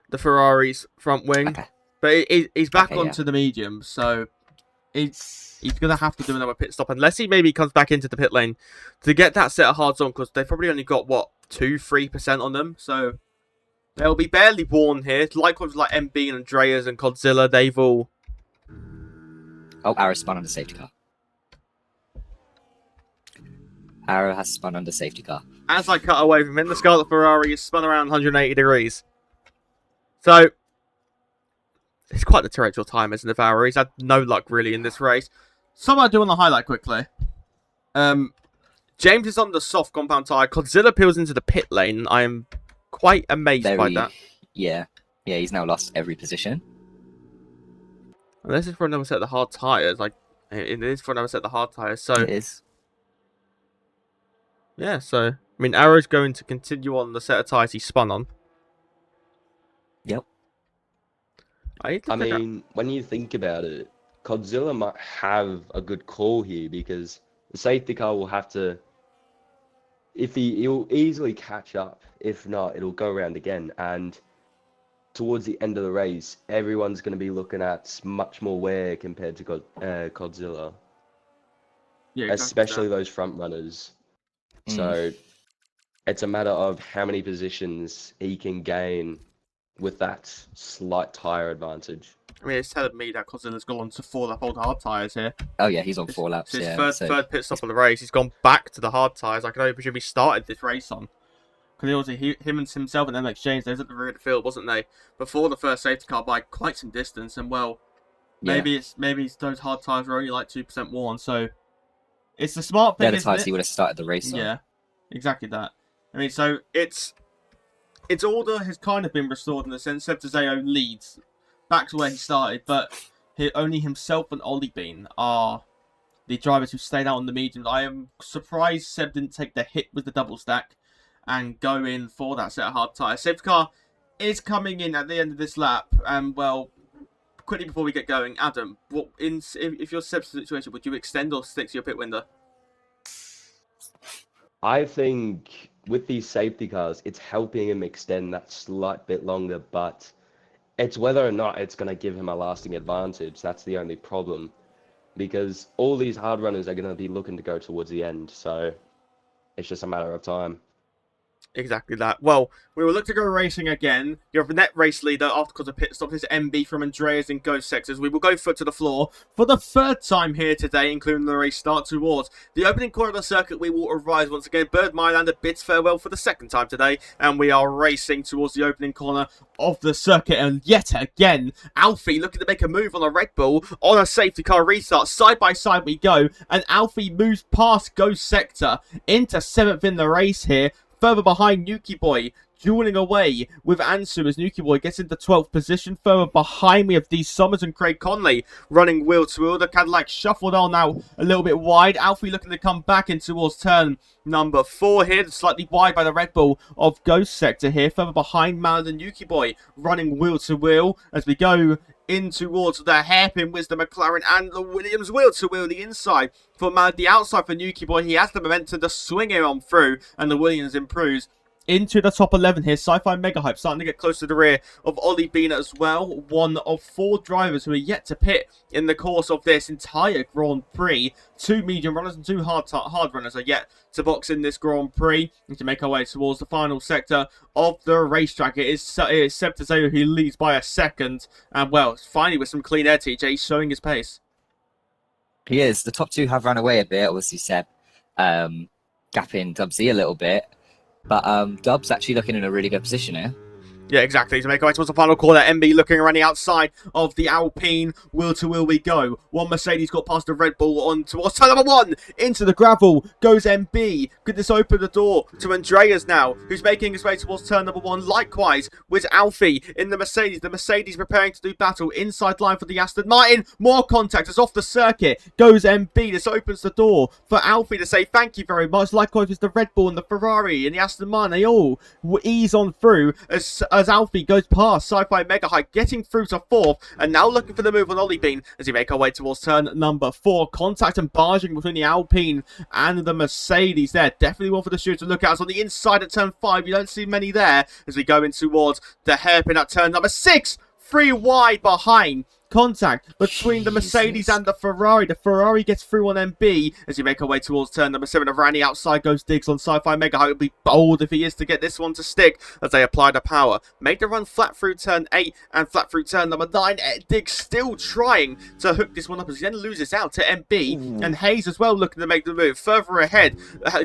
the Ferrari's front wing. Okay. But he's back Okay, onto the medium, so he's going to have to do another pit stop unless he maybe comes back into the pit lane to get that set of hards on, because they've probably only got, 2-3% on them, so they'll be barely worn here. Likewise, like MB and Andreas and Godzilla, they've all... Oh, Arrow spun under safety car. Arrow has spun under safety car. As I cut away from him, the Scarlet Ferrari is spun around 180 degrees. So, it's quite the torrential time, isn't it, Ferrari? He's had no luck, really, in this race. Something I do want to highlight quickly. James is on the soft compound tyre. Godzilla peels into the pit lane. I am quite amazed by that. Yeah. Yeah, he's now lost every position. And this is for another set of the hard tyres. It is for another set of the hard tyres. So, It is. yeah, so... I mean, Arrow's going to continue on the set of tyres he spun on. Yep. I mean, when you think about it, Godzilla might have a good call here because the safety car will have to... He'll easily catch up. If not, it'll go around again. And towards the end of the race, everyone's going to be looking at much more wear compared to Godzilla. Yeah, exactly especially that. those front runners. So it's a matter of how many positions he can gain with that slight tyre advantage. I mean, it's telling me that Godzilla's gone on to 4-lap old hard tyres here. Oh yeah, he's on 4 laps. It's his Yeah. third pit stop of the race. He's gone back to the hard tyres. I can only presume he started this race on. Because him and himself and MX James, they was at the rear of the field, wasn't they? Before the first safety car by quite some distance. And well, maybe it's those hard tyres are only like 2% worn. So it's the smart thing. They're the tyres he would have started the race on. Yeah, exactly that. I mean, so its order has kind of been restored in the sense Seb Tezeo leads back to where he started, but only himself and Ollie Bean are the drivers who stayed out on the mediums. I am surprised Seb didn't take the hit with the double stack and go in for that set of hard tyres. Seb's car is coming in at the end of this lap, and well, quickly before we get going, Adam, if you're Seb's situation, would you extend or stick to your pit window? I think with these safety cars, it's helping him extend that slight bit longer, but it's whether or not it's going to give him a lasting advantage. That's the only problem, because all these hard runners are going to be looking to go towards the end, so it's just a matter of time. Exactly that. Well, we will look to go racing again. You have the net race leader after because of pit stop. This is MB from Andreas in Ghost sectors. We will go foot to the floor for the third time here today, including the race start towards the opening corner of the circuit. We will arise once again. Bird Mylander bids farewell for the second time today, and we are racing towards the opening corner of the circuit. And yet again, Alfie looking to make a move on a Red Bull on a safety car restart. Side by side we go, and Alfie moves past Ghost sector into 7th in the race here. Further behind, Nuki Boy dueling away with Ansu as Nuki Boy gets into 12th position. Further behind, we have D Summers and Craig Conley running wheel to wheel. The Cadillac shuffled on now a little bit wide. Alfie looking to come back in towards turn number 4 here. Slightly wide by the Red Bull of Ghost Sector here. Further behind, Malin and Nuki Boy running wheel to wheel as we go in towards the hairpin Wisdom McLaren and the Williams wheel to wheel the inside for Mad, the outside for Nuki Boy. He has the momentum to swing him on through, and the Williams improves into the top 11 here. Sci-Fi Mega Hype starting to get close to the rear of Ollie Bean as well. One of 4 drivers who are yet to pit in the course of this entire Grand Prix. 2 medium runners and 2 hard runners are yet to box in this Grand Prix. And to make our way towards the final sector of the racetrack. It is Seb Tezeo who leads by a second. And well, finally with some clean air, TJ showing his pace. He is. The top 2 have run away a bit, obviously Seb gapping Dubsy a little bit. But Dub's actually looking in a really good position here. Yeah, exactly. To make our way towards the final corner, MB looking around the outside of the Alpine. Wheel to wheel we go. One Mercedes got past the Red Bull on towards turn number 1. Into the gravel goes MB. Could this open the door to Andreas now, who's making his way towards turn number 1. Likewise with Alfie in the Mercedes. The Mercedes preparing to do battle. Inside line for the Aston Martin. More contact as off the circuit goes MB. This opens the door for Alfie to say thank you very much. Likewise with the Red Bull and the Ferrari and the Aston Martin. They all ease on through as Alfie goes past Sci-Fi Mega High, getting through to 4th, and now looking for the move on Ollie Bean as he make our way towards turn number 4. Contact and barging between the Alpine and the Mercedes there. Definitely one for the shooter to look at. It's on the inside at turn 5. You don't see many there as we go in towards the hairpin at turn number 6. 3 wide behind. Contact between the Mercedes and the Ferrari. The Ferrari gets through on MB as you make our way towards turn number 7. Around the outside goes Diggs on Sci-Fi Mega High. It'll be bold if he is to get this one to stick as they apply the power. Make the run flat through turn 8 and flat through turn number 9. Diggs still trying to hook this one up as he then loses out to MB. And Hayes as well looking to make the move. Further ahead,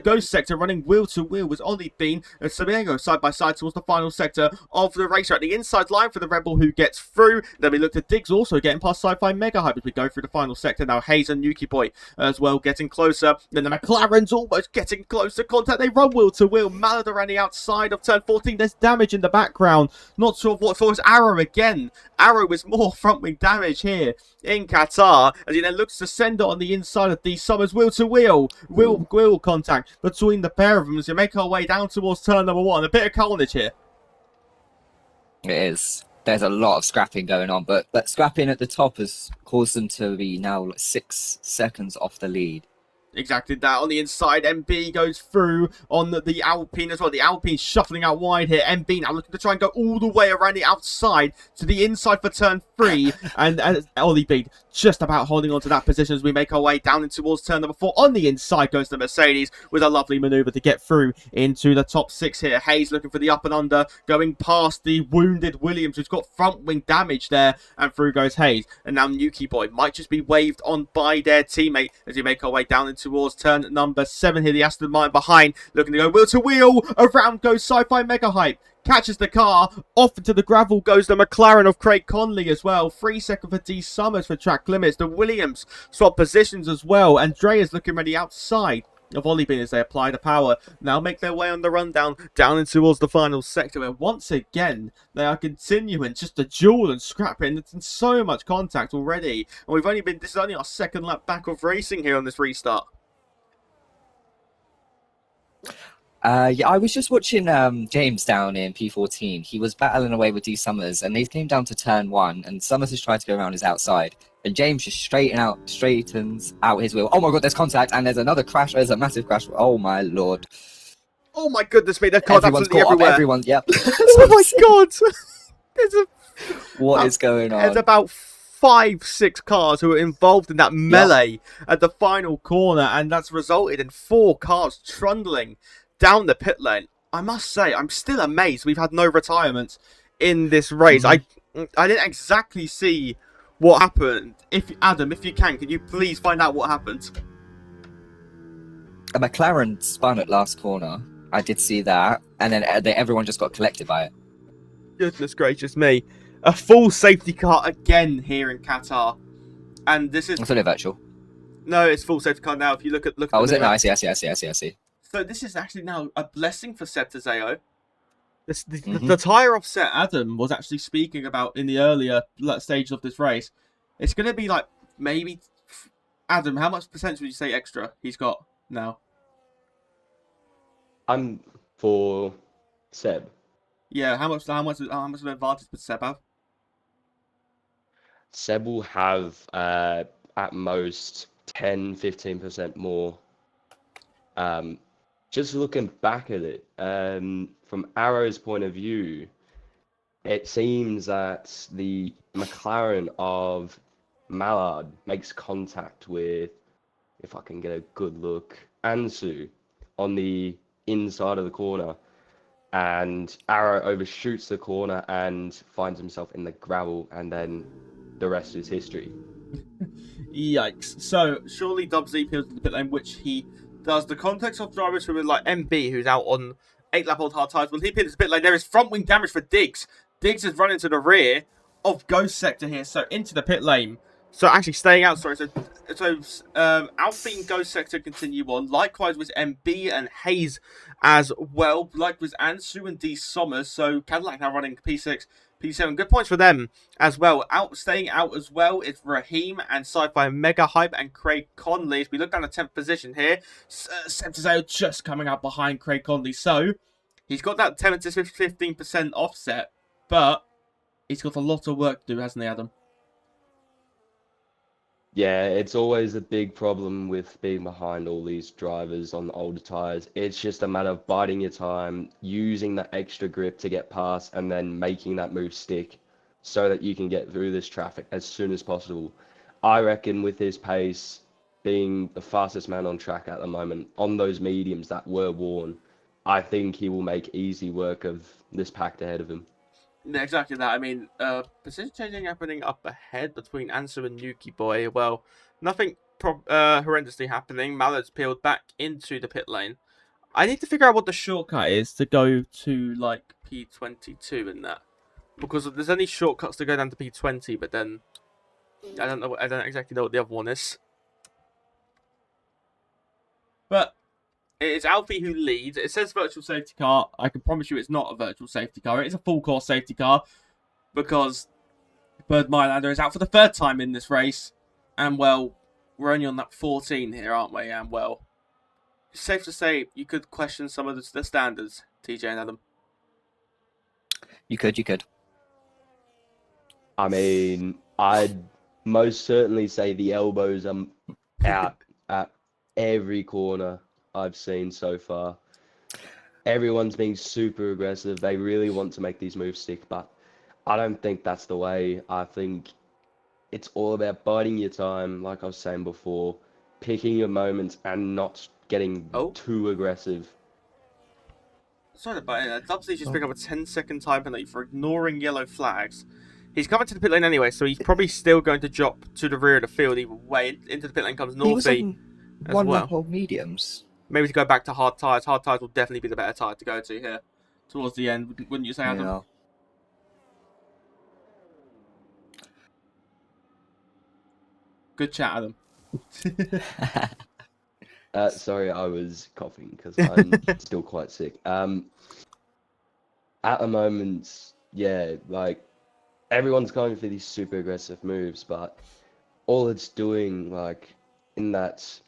Ghost Sector running wheel to wheel with Ollie Bean and Sabingo side by side towards the final sector of the race. At the inside line for the Rebel who gets through. Then we look at Diggs also getting past Sci-Fi Mega Hype as we go through the final sector. Now Hayes and Yuki Boy as well getting closer. Then the McLaren's almost getting close to contact. They run wheel to wheel. Mallard around the outside of turn 14. There's damage in the background. Not sure what for. It's Arrow again. Arrow with more front wing damage here in Qatar as he then looks to send it on the inside of D Summers. Wheel to wheel. Wheel contact between the pair of them as we make our way down towards turn number 1. A bit of carnage here. It is. There's a lot of scrapping going on, but that scrapping at the top has caused them to be now like 6 seconds off the lead. Exactly that. On the inside, MB goes through on the Alpine as well. The Alpine shuffling out wide here. MB now looking to try and go all the way around the outside to the inside for turn 3. and Ollie Bean just about holding on to that position as we make our way down towards turn number 4. On the inside goes the Mercedes with a lovely manoeuvre to get through into the top 6 here. Hayes looking for the up and under, going past the wounded Williams who's got front wing damage there. And through goes Hayes. And now Nuki Boy might just be waved on by their teammate as we make our way down towards turn number 7 here. The Aston Martin behind looking to go wheel to wheel. Around goes Sci-Fi Mega Hype. Catches the car. Off into the gravel goes the McLaren of Craig Conley as well. 3 seconds for D Summers for track limits. The Williams swap positions as well. Andrea's looking ready outside of Ollie Bean as they apply the power. Now make their way on the rundown down in towards the final sector where once again they are continuing just to duel and scrapping. It's in so much contact already. And we've only been, this is only our 2nd lap back of racing here on this restart. Yeah, I was just watching James down in P14. He was battling away with D Summers, and they came down to turn 1, and Summers has tried to go around his outside, and James just straightens out his wheel. Oh my god, there's contact, and there's another crash. There's a massive crash. Oh my lord. Oh my goodness me, there's cars absolutely caught everywhere. Up, everyone, yep. Oh my god. What is going on? There's about 5-6 cars who are involved in that melee at the final corner, and that's resulted in 4 cars trundling down the pit lane. I must say, I'm still amazed we've had no retirements in this race. I didn't exactly see what happened. Adam, if you can you please find out what happened? A McLaren spun at last corner. I did see that, and then everyone just got collected by it. Goodness gracious me. A full safety car again here in Qatar. And this is... It's only virtual. No, it's full safety car now. If you look at... Oh, is it? No, I see. So this is actually now a blessing for Seb Tezeo. The tyre offset Adam was actually speaking about in the earlier stages of this race. It's going to be like maybe... Adam, how much percentage would you say extra he's got now? I'm for Seb. Yeah, how much of an advantage would Seb have? Seb will have at most 10-15% more. Just looking back at it, from Arrow's point of view, it seems that the McLaren of Mallard makes contact with, if I can get a good look, Ansu on the inside of the corner. And Arrow overshoots the corner and finds himself in the gravel, and then the rest is history. Yikes. So, surely Dubsy appeals to the pit lane, which he does. The context of drivers who are like MB, who's out on 8-lap-old hard tyres, will he appeal to the pit lane? There is front wing damage for Diggs. Diggs is running to the rear of Ghost Sector here, so into the pit lane. So, actually staying out, sorry. Alfie and Ghost Sector continue on. Likewise with MB and Hayes as well. Like with Ansu and D. Sommers. So, Cadillac now running P6. P7, good points for them as well. Staying out as well is Raheem and Sci-Fi Mega Hype and Craig Conley. As we look down the 10th position here, Septizale just coming out behind Craig Conley. So, he's got that 10 to 15% offset, but he's got a lot of work to do, hasn't he, Adam? Yeah, it's always a big problem with being behind all these drivers on the older tires. It's just a matter of biding your time, using that extra grip to get past, and then making that move stick so that you can get through this traffic as soon as possible. I reckon with his pace, being the fastest man on track at the moment, on those mediums that were worn, I think he will make easy work of this packed ahead of him. Yeah, exactly that. I mean, position changing happening up ahead between Ansu and Nuki Boy. Well, nothing horrendously happening. Mallard's peeled back into the pit lane. I need to figure out what the shortcut is to go to, like, P22 in that. Because there's only shortcuts to go down to P20, but then I don't exactly know what the other one is. But it's Alfie who leads. It says virtual safety car. I can promise you it's not a virtual safety car. It is a full course safety car because Bird Mylander is out for the 3rd time in this race. And, well, we're only on lap 14 here, aren't we? And, well, it's safe to say you could question some of the standards, TJ and Adam. You could. I mean, I'd most certainly say the elbows are out at every corner I've seen so far. Everyone's being super aggressive. They really want to make these moves stick, but I don't think that's the way. I think it's all about biding your time, like I was saying before, picking your moments and not getting too aggressive. Sorry about it. Dubsy just picked up a 10-second time penalty for ignoring yellow flags. He's coming to the pit lane anyway, so he's probably still going to drop to the rear of the field either way. Into the pit lane comes Northie as one well. lap of mediums. Maybe to go back to hard tyres. Hard tyres will definitely be the better tyre to go to here towards the end, wouldn't you say, Adam? Yeah. Good chat, Adam. Sorry, I was coughing because I'm still quite sick. At the moment, yeah, like everyone's going for these super aggressive moves, but all it's doing, like in that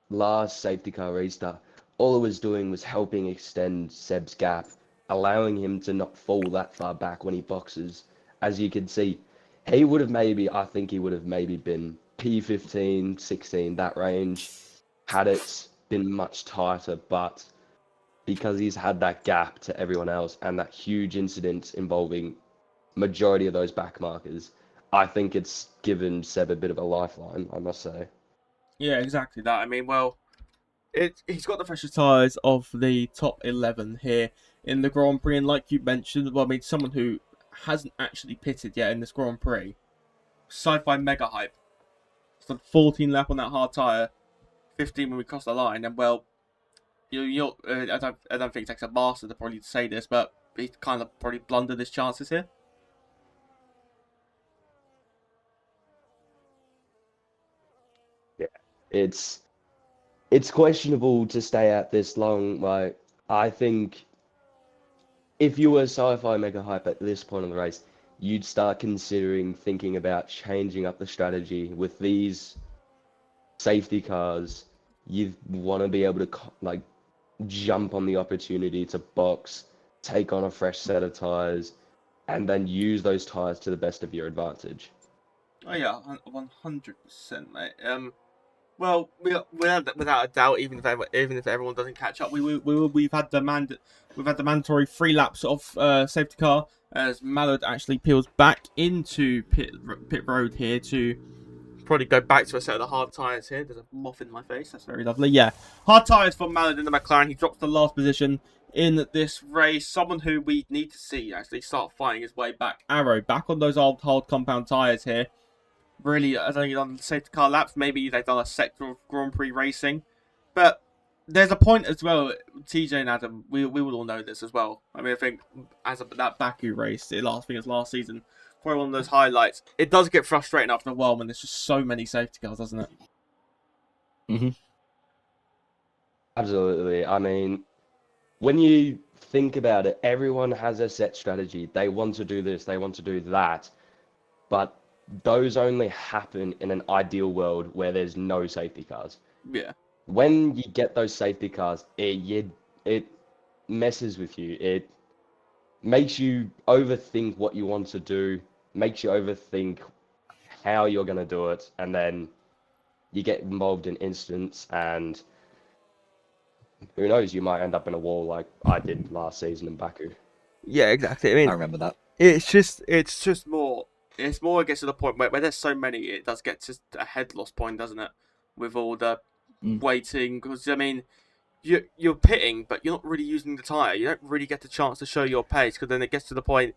last safety car restart, all it was doing was helping extend Seb's gap, allowing him to not fall that far back when he boxes. As you can see, he would have maybe been P15, 16, that range, had it been much tighter, but because he's had that gap to everyone else and that huge incident involving majority of those back markers, I think it's given Seb a bit of a lifeline, I must say. Yeah, exactly that. I mean, well, he's got the freshest tyres of the top 11 here in the Grand Prix, and like you mentioned, well, I mean, someone who hasn't actually pitted yet in this Grand Prix, Sci-Fi Mega Hype. It's done 14 lap on that hard tyre, 15 when we crossed the line, and well, I don't think it takes a master to probably say this, but he kind of probably blundered his chances here. It's questionable to stay out this long. Like, I think if you were Sci-Fi Mega Hype at this point of the race, you'd start considering thinking about changing up the strategy. With these safety cars, you want to be able to like jump on the opportunity to box, take on a fresh set of tires, and then use those tires to the best of your advantage. Oh yeah, 100%, mate. Well, without a doubt, even if everyone doesn't catch up, we've had the mandatory 3 laps of safety car as Mallard actually peels back into pit road here to probably go back to a set of the hard tyres here. There's a moth in my face. That's very lovely. Yeah, hard tyres for Mallard in the McLaren. He drops the last position in this race. Someone who we need to see actually start fighting his way back. Arrow back on those old hard compound tyres here. Really, I don't think on the safety car laps. Maybe they've done a sector of Grand Prix racing. But there's a point as well, TJ and Adam, we will all know this as well. I mean, I think that Baku race, last season, probably one of those highlights. It does get frustrating after a while when there's just so many safety cars, doesn't it? Mm-hmm. Absolutely. I mean, when you think about it, everyone has a set strategy. They want to do this, they want to do that. But those only happen in an ideal world where there's no safety cars. Yeah. When you get those safety cars, it messes with you. It makes you overthink what you want to do, makes you overthink how you're going to do it, and then you get involved in incidents, and who knows, you might end up in a wall like I did last season in Baku. Yeah, exactly. I mean, I remember that. It's just more. It's more, it gets to the point where there's so many, it does get to a head loss point, doesn't it? With all the waiting, because I mean, you're pitting, but you're not really using the tyre. You don't really get the chance to show your pace, because then it gets to the point.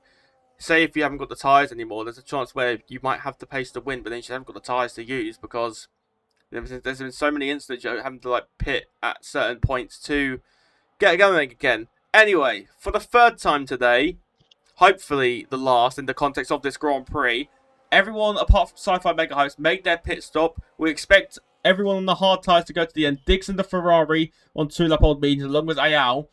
Say if you haven't got the tyres anymore, there's a chance where you might have the pace to win, but then you just haven't got the tyres to use because there's been so many instances you're having to like pit at certain points to get going again. Anyway, for the 3rd time today, hopefully the last in the context of this Grand Prix, everyone apart from Sci-Fi Mega Hypes made their pit stop. We expect everyone on the hard tyres to go to the end. Diggs in the Ferrari on 2-lap old mediums along with Ayal.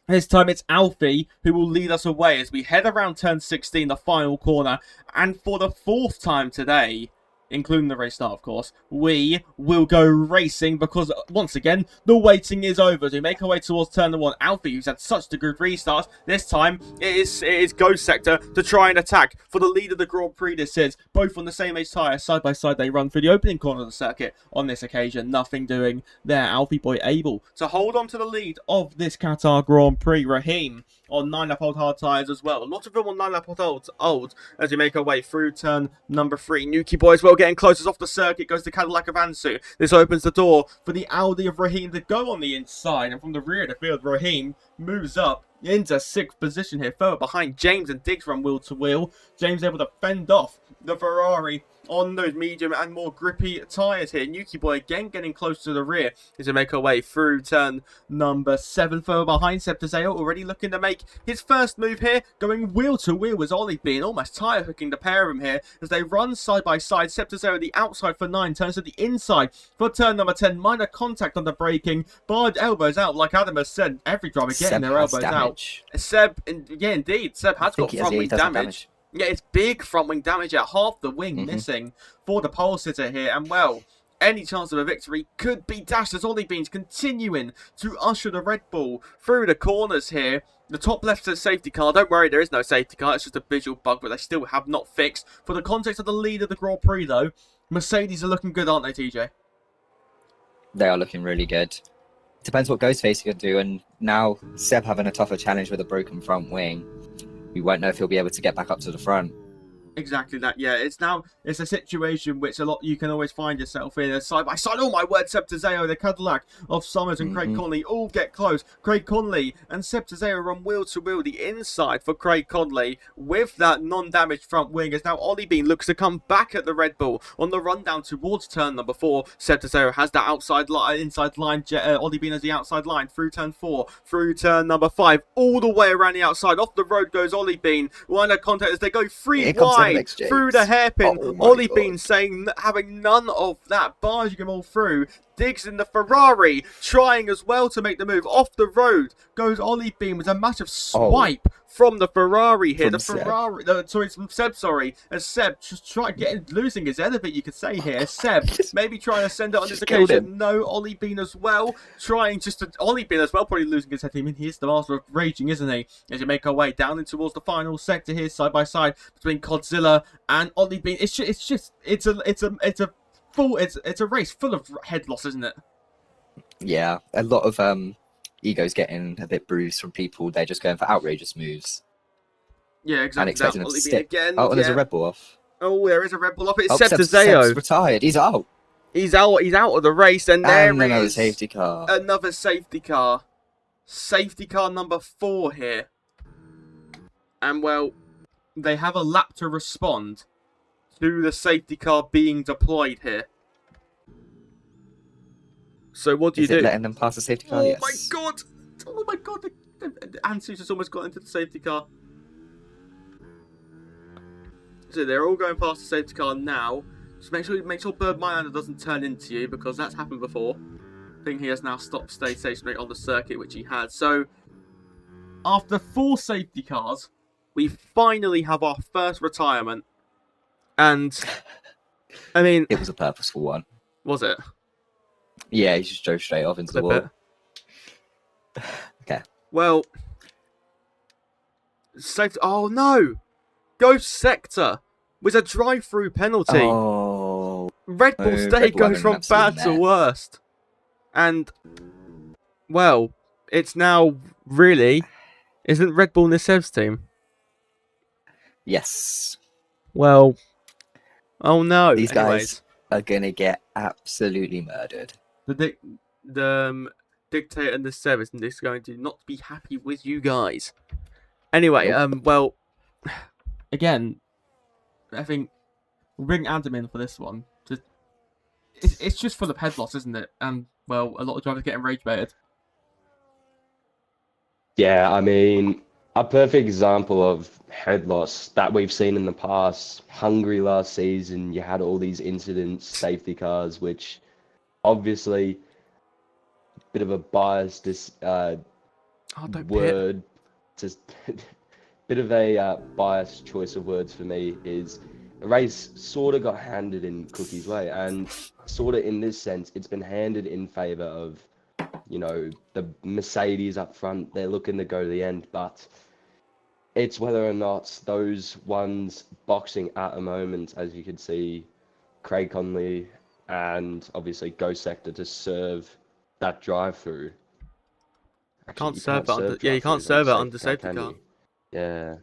This time it's Alfie who will lead us away as we head around turn 16, the final corner. And for the 4th time today, including the race start, of course, we will go racing because, once again, the waiting is over. As we make our way towards turn 1, Alfie, who's had such a good restart, this time it is Ghost Sector to try and attack for the lead of the Grand Prix. This is both on the same age tyre, side by side. They run through the opening corner of the circuit on this occasion. Nothing doing there. Alfie boy able to hold on to the lead of this Qatar Grand Prix. Raheem on 9-lap old hard tyres as well. A lot of them on 9-lap old as we make our way through turn number 3. Nuki boy as well getting closest off the circuit. Goes to Cadillac of Ansu. This opens the door for the Audi of Raheem to go on the inside. And from the rear of the field, Raheem moves up into 6th position here. Further behind, James and Diggs run wheel to wheel. James able to fend off the Ferrari on those medium and more grippy tyres here. Nuki boy again getting close to the rear as we make our way through turn number 7. Further behind, Septizeo already looking to make his first move here. Going wheel to wheel with Ollie being almost tyre hooking the pair of them here as they run side by side. Septizeo the outside for 9, turns to the inside for turn number 10. Minor contact on the braking. Barred elbows out like Adam has said. Every driver getting their elbows out. Seb, yeah indeed, Seb has got front wing damage. Yeah, it's big front wing damage at half the wing missing for the pole sitter here. And well, any chance of a victory could be dashed as Ollie Beans continuing to usher the Red Bull through the corners here. The top left says safety car. Don't worry, there is no safety car. It's just a visual bug, but they still have not fixed. For the context of the lead of the Grand Prix, though, Mercedes are looking good, aren't they, TJ? They are looking really good. Depends what Ghostface can do. And now Seb having a tougher challenge with a broken front wing. We won't know if he'll be able to get back up to the front. Exactly that, yeah. It's a situation which a lot you can always find yourself in. Side by side, oh my word, Septizeo, the Cadillac of Summers and Craig Conley all get close. Craig Conley and Septizeo run wheel to wheel the inside for Craig Conley with that non-damaged front wing as now Ollie Bean looks to come back at the Red Bull on the run down towards turn number 4. Septizeo has that outside line, inside line. Ollie Bean has the outside line through turn 4, through turn number 5, all the way around the outside. Off the road goes Ollie Bean. Line of contact as they go 3 wide. Through the hairpin. Ollie Bean saying having none of that, barging them all through. Diggs in the Ferrari trying as well to make the move. Off the road goes Ollie Bean with a massive swipe from the Ferrari here. From Seb, sorry. As Seb just losing his head a bit, you could say here. Seb maybe trying to send it on this occasion. No, Ollie Bean as well. Ollie Bean as well, probably losing his head. I mean, he's the master of raging, isn't he? As you make our way down in towards the final sector here, side by side between Godzilla and Ollie Bean. It's a it's a race full of head loss, isn't it? Yeah, a lot of egos getting a bit bruised from people. They're just going for outrageous moves Yeah, and exactly. expecting them to Olivier stick. again. Oh, and there's yeah. a Red Bull off. Oh, there is a Red Bull off. It's Oh, Seb Seb's Tezeo. retired. He's out. He's out. He's out of the race, and there And another is safety car. another safety car. Safety car number 4 here. And well, they have a lap to respond to the safety car being deployed here. So what do Is you it do? letting them pass the safety car? Oh Yes. my god! Oh my god! Ansu's just almost got into the safety car. So they're all going past the safety car now. Just make sure Bird Mylander doesn't turn into you, because that's happened before. I think he has now stopped stay stationary on the circuit, which he had. So after 4 safety cars, we finally have our first retirement. And I mean, It was a purposeful one. was it? Yeah, he just drove straight off into the Flip wall. Okay. Well, safety. Oh no! Ghost Sector with a drive-through penalty. Oh. Red Bull No, Stay Red Bull goes having from an absolute bad to mess. worst. And, well, it's now really, isn't Red Bull Nisev's team? Yes. Well, oh no. These Anyways, guys are going to get absolutely murdered. the dictator and the service is going to not be happy with you guys. Anyway, well, again, I think we'll bring Adam in for this one. It's just full of head loss, isn't it? And, well, a lot of drivers getting rage baited. Yeah, I mean, a perfect example of head loss that we've seen in the past. Hungary last season, you had all these incidents, safety cars, which obviously bit of a biased Oh, don't pit. word, just bit of a biased choice of words for me is the race sort of got handed in Cookie's way, and sort of in this sense, it's been handed in favor of, you know, the Mercedes up front. They're looking to go to the end, but it's whether or not those ones boxing at the moment, as you can see, Craig Conley and obviously Ghost Sector to serve that drive-through. Can't You serve it under, drive-through you can't on serve it under safety safety car. can you? Yeah.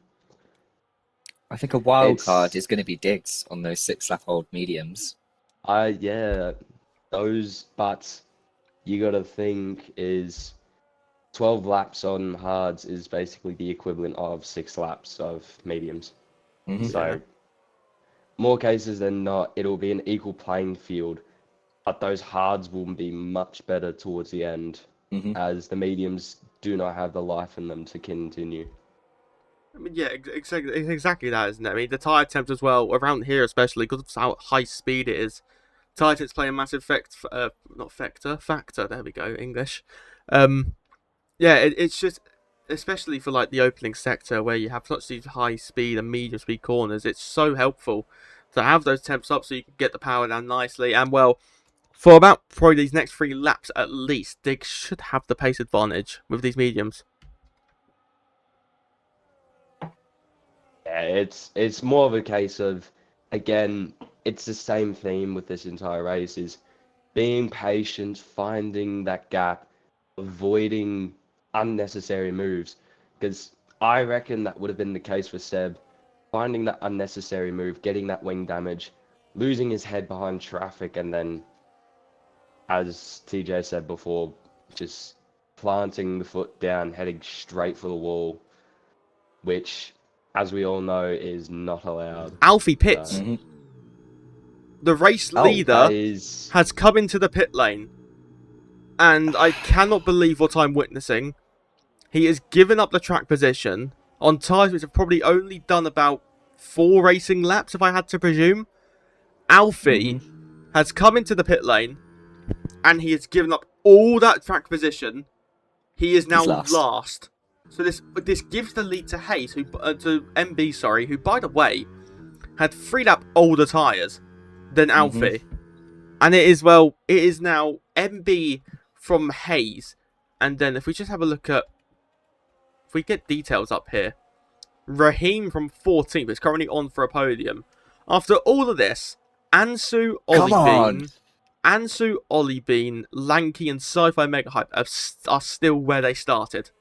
I think a wild It's- card is going to be Diggs on those 6-lap-old mediums. Yeah, those, but you got to think is 12 laps on hards is basically the equivalent of 6 laps of mediums. Mhm. So, more cases than not, it'll be an equal playing field, but those hards will be much better towards the end, Mhm. as the mediums do not have the life in them to continue. I mean, yeah, exactly that, isn't it? I mean, the tyre temps as well, around here especially, because of how high speed it is. Tyre temps play a massive factor, there we go, English. Yeah, it's just, especially for like the opening sector where you have such these high speed and medium speed corners, it's so helpful to have those temps up so you can get the power down nicely. And well, for about probably these next 3 laps at least, Diggs should have the pace advantage with these mediums. Yeah, it's more of a case of, again, it's the same theme with this entire race, is being patient, finding that gap, avoiding unnecessary moves. Because I reckon that would have been the case for Seb, finding that unnecessary move, getting that wing damage, losing his head behind traffic, and then, as TJ said before, just planting the foot down, heading straight for the wall, which, as we all know, is not allowed. Alfie pits. Mhm. The race Oh, leader That is, has come into the pit lane, and I cannot believe what I'm witnessing. He has given up the track position on tyres which have probably only done about 4 racing laps, if I had to presume. Alfie has come into the pit lane, and he has given up all that track position. He is now He's last. So this gives the lead to Hayes, who to MB, sorry, who by the way had 3 lap older tyres than Alfie. And it is now MB from Hayes. And then if we just have a look at, if we get details up here, Raheem from 14th is currently on for a podium. After all of this, Ansu, Come on. Ollie Bean, Lanky, and Sci-Fi Mega Hype are still where they started.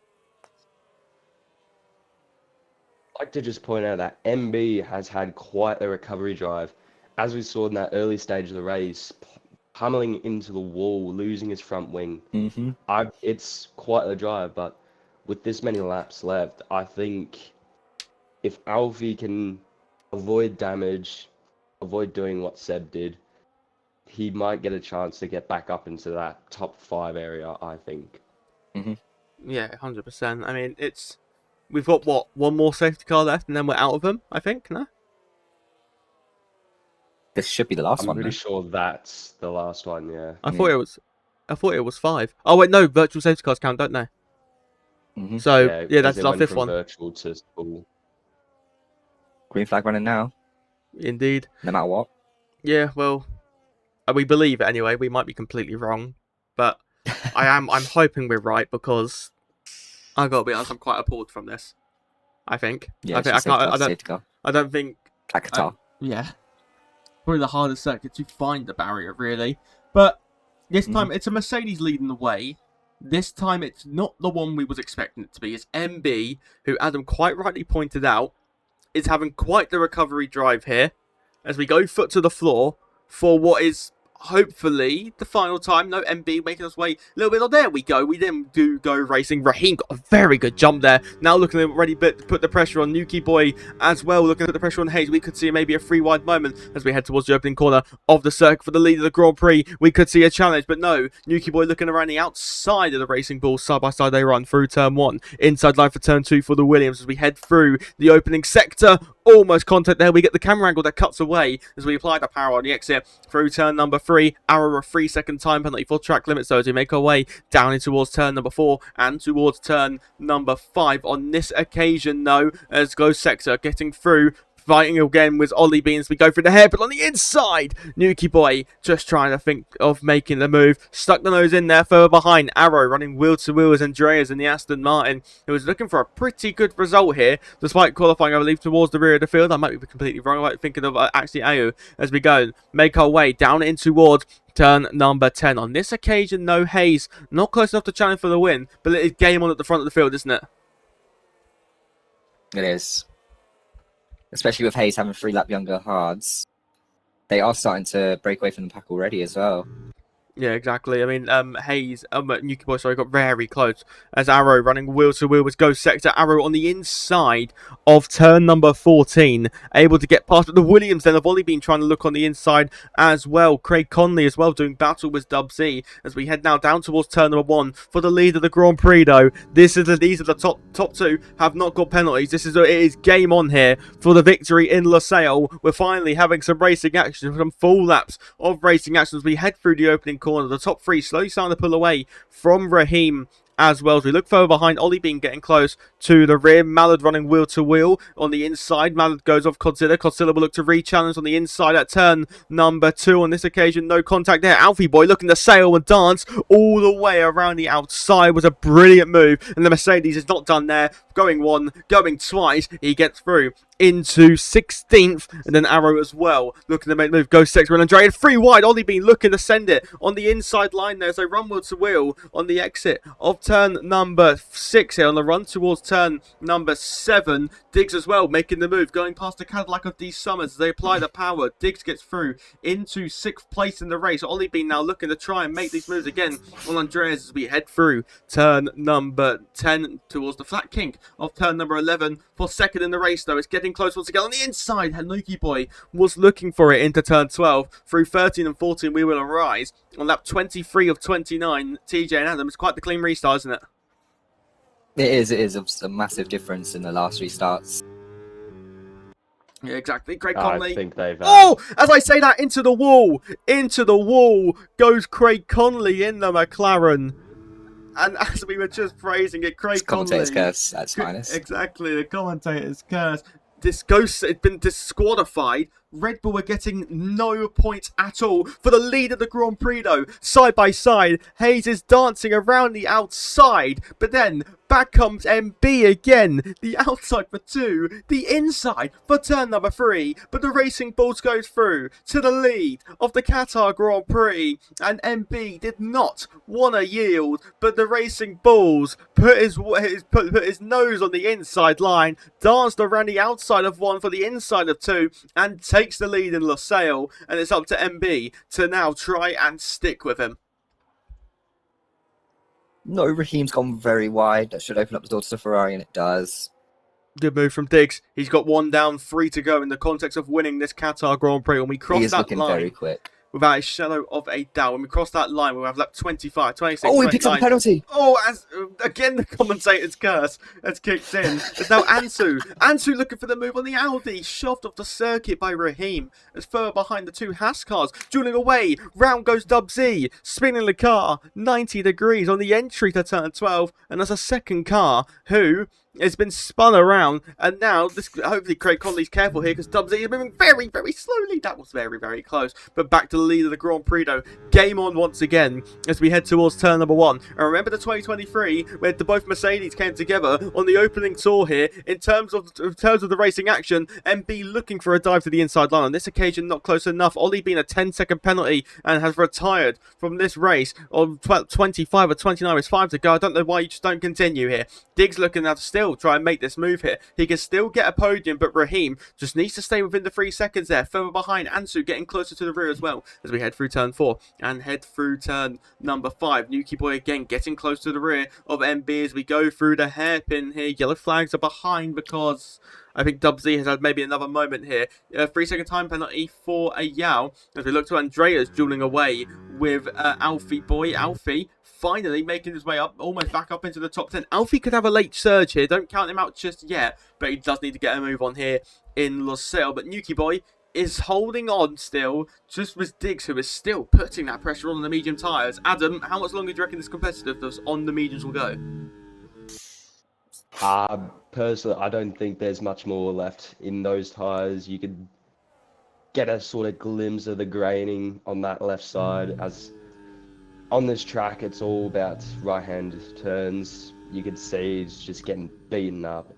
I'd like to just point out that MB has had quite a recovery drive. As we saw in that early stage of the race, pummeling into the wall, losing his front wing. Mm-hmm. It's quite a drive, but with this many laps left, I think if Alfie can avoid damage, avoid doing what Seb did, he might get a chance to get back up into that top 5 area, I think. Yeah, 100%. I mean, we've got what, one more safety car left, and then we're out of them. I think, no. This should be the last I'm one. pretty Then. sure that's the last one, yeah. I thought it was 5. Oh wait, no, virtual safety cars count, don't they? Mm-hmm. So yeah, because that's it our went 5th from one. virtual to full. Green flag running now. Indeed. No matter what. Yeah, well, we believe it anyway. We might be completely wrong, but I'm hoping we're right because I gotta be honest, I'm quite appalled from this. I think. Yeah, I think safety car. I don't think. At Qatar. Yeah. Probably the hardest circuit to find the barrier, really. But this time, it's a Mercedes leading the way. This time, it's not the one we was expecting it to be. It's MB, who Adam quite rightly pointed out, is having quite the recovery drive here. As we go foot to the floor for what is hopefully the final time. No, MB making us wait a little bit. Oh, there we go. We then do go racing. Raheem got a very good jump there. Now looking at ready to put the pressure on Nuki Boy as well. Looking at the pressure on Hayes. We could see maybe a free wide moment as we head towards the opening corner of the circuit for the lead of the Grand Prix. We could see a challenge, but no. Nuki Boy looking around the outside of the Racing Bull. Side by side they run through turn 1. Inside line for turn 2 for the Williams as we head through the opening sector. Almost contact there. We get the camera angle that cuts away as we apply the power on the exit through turn number 3. Arrow a 3-second time penalty for track limits, so as we make our way down in towards turn number 4 and towards turn number 5. On this occasion, though, as Ghost Sector getting through. Fighting again with Ollie Beans. We go through the hair, but on the inside, Nuki Boy just trying to think of making the move. Stuck the nose in there, further behind. Arrow running wheel to wheel as Andreas in the Aston Martin, who was looking for a pretty good result here, despite qualifying, I believe, towards the rear of the field. I might be completely wrong. I might be thinking of actually Ayu as we go. Make our way down in towards turn number 10. On this occasion, no Hayes. Not close enough to challenge for the win, but it is game on at the front of the field, isn't it? It is. Especially with Hayes having 3 lap younger hards. They are starting to break away from the pack already as well. Yeah, exactly. I mean, Hayes, Nuki Boy, sorry, got very close as Arrow running wheel to wheel with Ghost Sector. Arrow on the inside of turn number 14, able to get past. But the Williams then have only been trying to look on the inside as well. Craig Conley as well doing battle with Dub Z as we head now down towards turn number 1 for the lead of the Grand Prix. Though these are the top 2 have not got penalties. It is game on here for the victory in Losail. We're finally having some racing action, some full laps of racing action as we head through the opening corner. The top 3 slowly starting to pull away from Raheem as well. As we look further behind, Ollie Bean getting close to the rear. Mallard running wheel to wheel on the inside. Mallard goes off Godzilla. Godzilla will look to re-challenge on the inside at turn number 2. On this occasion, no contact there. Alfie Boy looking to sail and dance all the way around the outside. Was a brilliant move, and the Mercedes is not done there. Going 1, going twice. He gets through into 16th, and then Arrow as well looking to make the move. Ghost Sector and Andrea 3 wide. Ollie Bean looking to send it on the inside line there as they run wheel to wheel on the exit of turn number 6 here on the run towards turn number 7. Diggs as well making the move, going past the Cadillac of D Summers as they apply the power. Diggs gets through into 6th place in the race. Ollie Bean now looking to try and make these moves again on Andreas as we head through turn number 10 towards the flat kink of turn number 11 for 2nd in the race. Though it's getting close once again on the inside. Hanuki Boy was looking for it into turn 12. Through 13 and 14 we will arise on lap 23 of 29. TJ and Adam, it's quite the clean restart, isn't it? It is. It's a massive difference in the last 3 starts. Yeah, exactly. Craig Conley. I think they've... Oh! As I say that, into the wall! Into the wall goes Craig Conley in the McLaren. And as we were just praising it, Craig Conley... Commentator's curse, that's finest. Exactly, the commentator's curse. This Ghost had been disqualified Red Bull were getting no points at all for the lead of the Grand Prix though. Side by side, Hayes is dancing around the outside, but then back comes MB again. The outside for 2, the inside for turn number 3, but the Racing Bulls goes through to the lead of the Qatar Grand Prix, and MB did not want to yield, but the Racing Bulls put his nose on the inside line, danced around the outside of 1 for the inside of 2, and takes the lead in Losail, and it's up to MB to now try and stick with him. No, Raheem's gone very wide. That should open up the door to the Ferrari, and it does. Good move from Diggs. He's got 1 down, 3 to go in the context of winning this Qatar Grand Prix. When we cross He is that looking line, very quick. without a shadow of a doubt, when we cross that line, we'll have lap 25, 26, Oh, he picks up a 29. penalty. Oh, again, the commentator's curse has kicked in. It's now Ansu. Ansu looking for the move on the Audi. Shoved off the circuit by Raheem. As further behind the 2 Haas cars. Dueling away. Round goes Dub Z. Spinning the car 90 degrees on the entry to turn 12. And there's a second car who has been spun around, and now this hopefully Craig Conley's careful here because Dubsy is moving very, very slowly. That was very, very close. But back to the lead of the Grand Prix though. Game on once again as we head towards turn number 1. And remember the 2023 where both Mercedes came together on the opening tour here in terms of the racing action. MB looking for a dive to the inside line. On this occasion, not close enough. Ollie being a 10-second penalty and has retired from this race on 25 or 29 with 5 to go. I don't know why you just don't continue here. Diggs looking now to still try and make this move here. He can still get a podium, but Raheem just needs to stay within the 3 seconds there. Further behind, Ansu getting closer to the rear as well as we head through turn 4 and head through turn number 5. Nuki Boy again getting close to the rear of MB as we go through the hairpin here. Yellow flags are behind because I think Dubsy has had maybe another moment here. 3-second time penalty for a Yao as we look to Andreas dueling away with Alfie Boy. Alfie finally making his way up, almost back up into the top 10. Alfie could have a late surge here. Don't count him out just yet, but he does need to get a move on here in Losail. But Nuki Boy is holding on still, just with Diggs, who is still putting that pressure on the medium tyres. Adam, how much longer do you reckon this competitiveness on the mediums will go? Personally, I don't think there's much more left in those tyres. You could get a sort of glimpse of the graining on that left side. As on this track, it's all about right-hand turns. You could see it's just getting beaten up.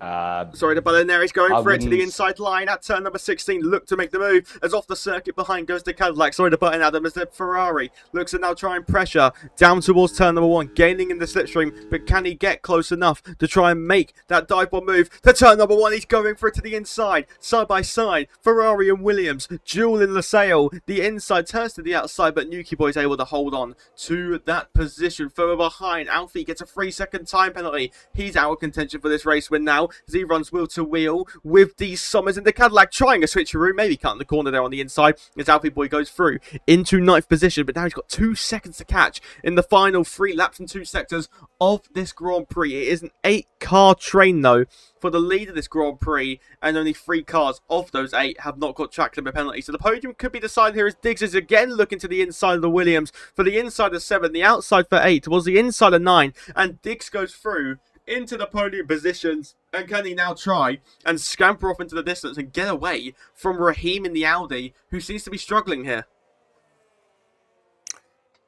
Sorry to butt in there. He's going for it to the wouldn't- inside line at turn number 16. Look to make the move as off the circuit behind goes the Cadillac. Sorry to butt in, Adam, as the Ferrari looks to now try and pressure down towards turn number 1, gaining in the slipstream. But can he get close enough to try and make that dive bomb move to turn number 1? He's going for it to the inside, side by side. Ferrari and Williams dueling Losail. The inside turns to the outside, but Nuki Boy is able to hold on to that position. Further behind, Alfie gets a 3-second time penalty. He's out of contention for this race win now as he runs wheel to wheel with D Summers in the Cadillac, trying a switcheroo, maybe cutting the corner there on the inside as Alfie Boy goes through into 9th position, but now he's got 2 seconds to catch in the final 3 laps and 2 sectors of this Grand Prix. It is an 8-car train though for the lead of this Grand Prix, and only 3 cars of those 8 have not got track limit penalties. So the podium could be decided here as Diggs is again looking to the inside of the Williams for the inside of 7, the outside for 8, towards the inside of 9, and Diggs goes through into the podium positions. And can he now try and scamper off into the distance and get away from Raheem in the Audi, who seems to be struggling here?